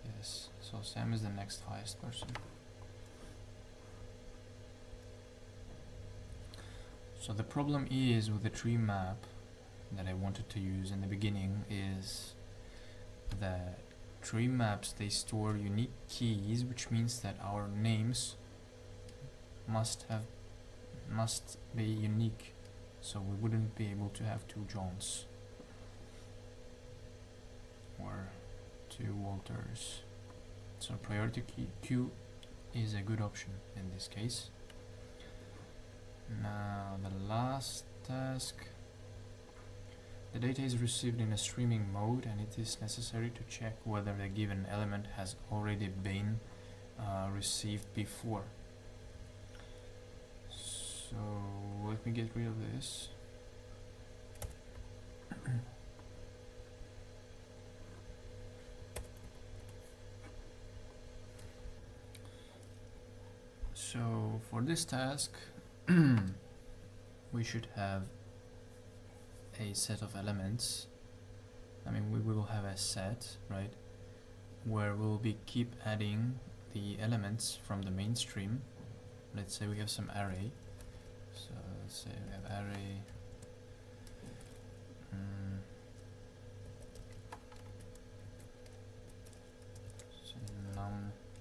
Yes, so Sam is the next highest person. So the problem is with the tree map that I wanted to use in the beginning is that tree maps, they store unique keys, which means that our names must be unique, so we wouldn't be able to have two Johns or two Walters. So priority queue is a good option in this case. Now the last task. The data is received in a streaming mode, and it is necessary to check whether the given element has already been received before. So let me get rid of this. So for this task we should have a set of elements. I mean, we will have a set, right, where we'll be keep adding the elements from the mainstream. Let's say we have some array. So let's say we have array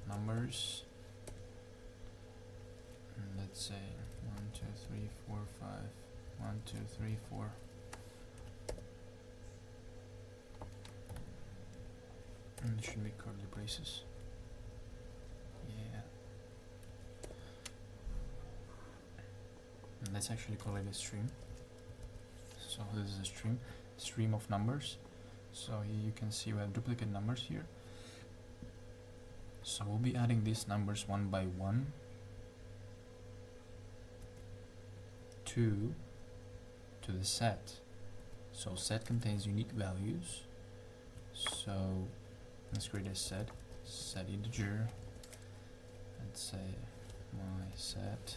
numbers. And let's say 1, 2, 3, 4, 5. 1, 2, 3, 4. And it should be curly braces. Yeah. And let's actually call it a stream. So this is a stream of numbers. So you can see we have duplicate numbers here. So we'll be adding these numbers one by one to the set. So set contains unique values. So let's create a set integer. Let's say my set.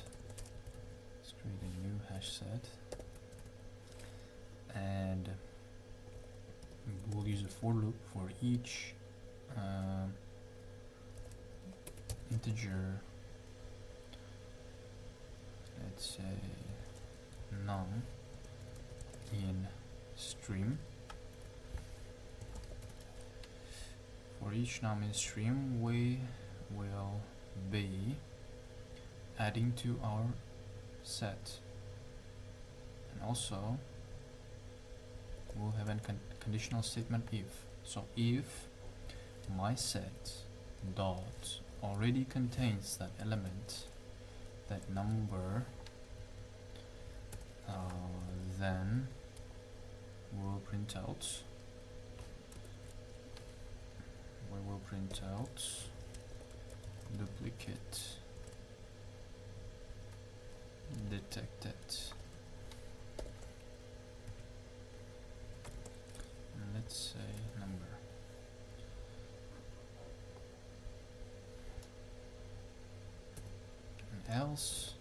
Let's create a new hash set, and we'll use a for loop for each integer. Let's say num in stream. For each num in stream, we will be adding to our set, and also we'll have a conditional statement if. So if my set dot already contains that element, that number, then we'll print out. We will print out duplicate detected. And let's say number. And else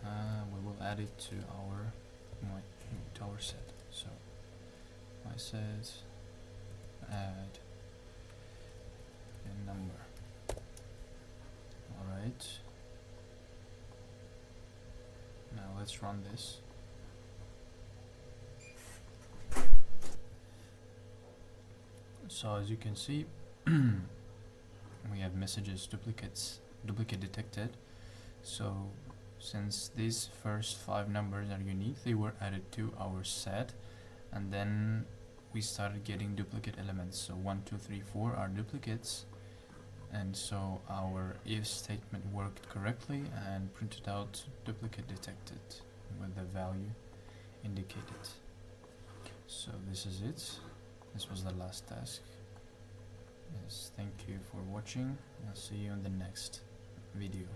we will add it to our set. So I said add a number. Alright. Now let's run this. So as you can see, we have messages duplicate detected. So since these first 5 numbers are unique, they were added to our set, and then we started getting duplicate elements. So 1, 2, 3, 4 are duplicates, and so our if statement worked correctly and printed out duplicate detected with the value indicated. So this is it. This was the last task. Yes, thank you for watching. I'll see you in the next video.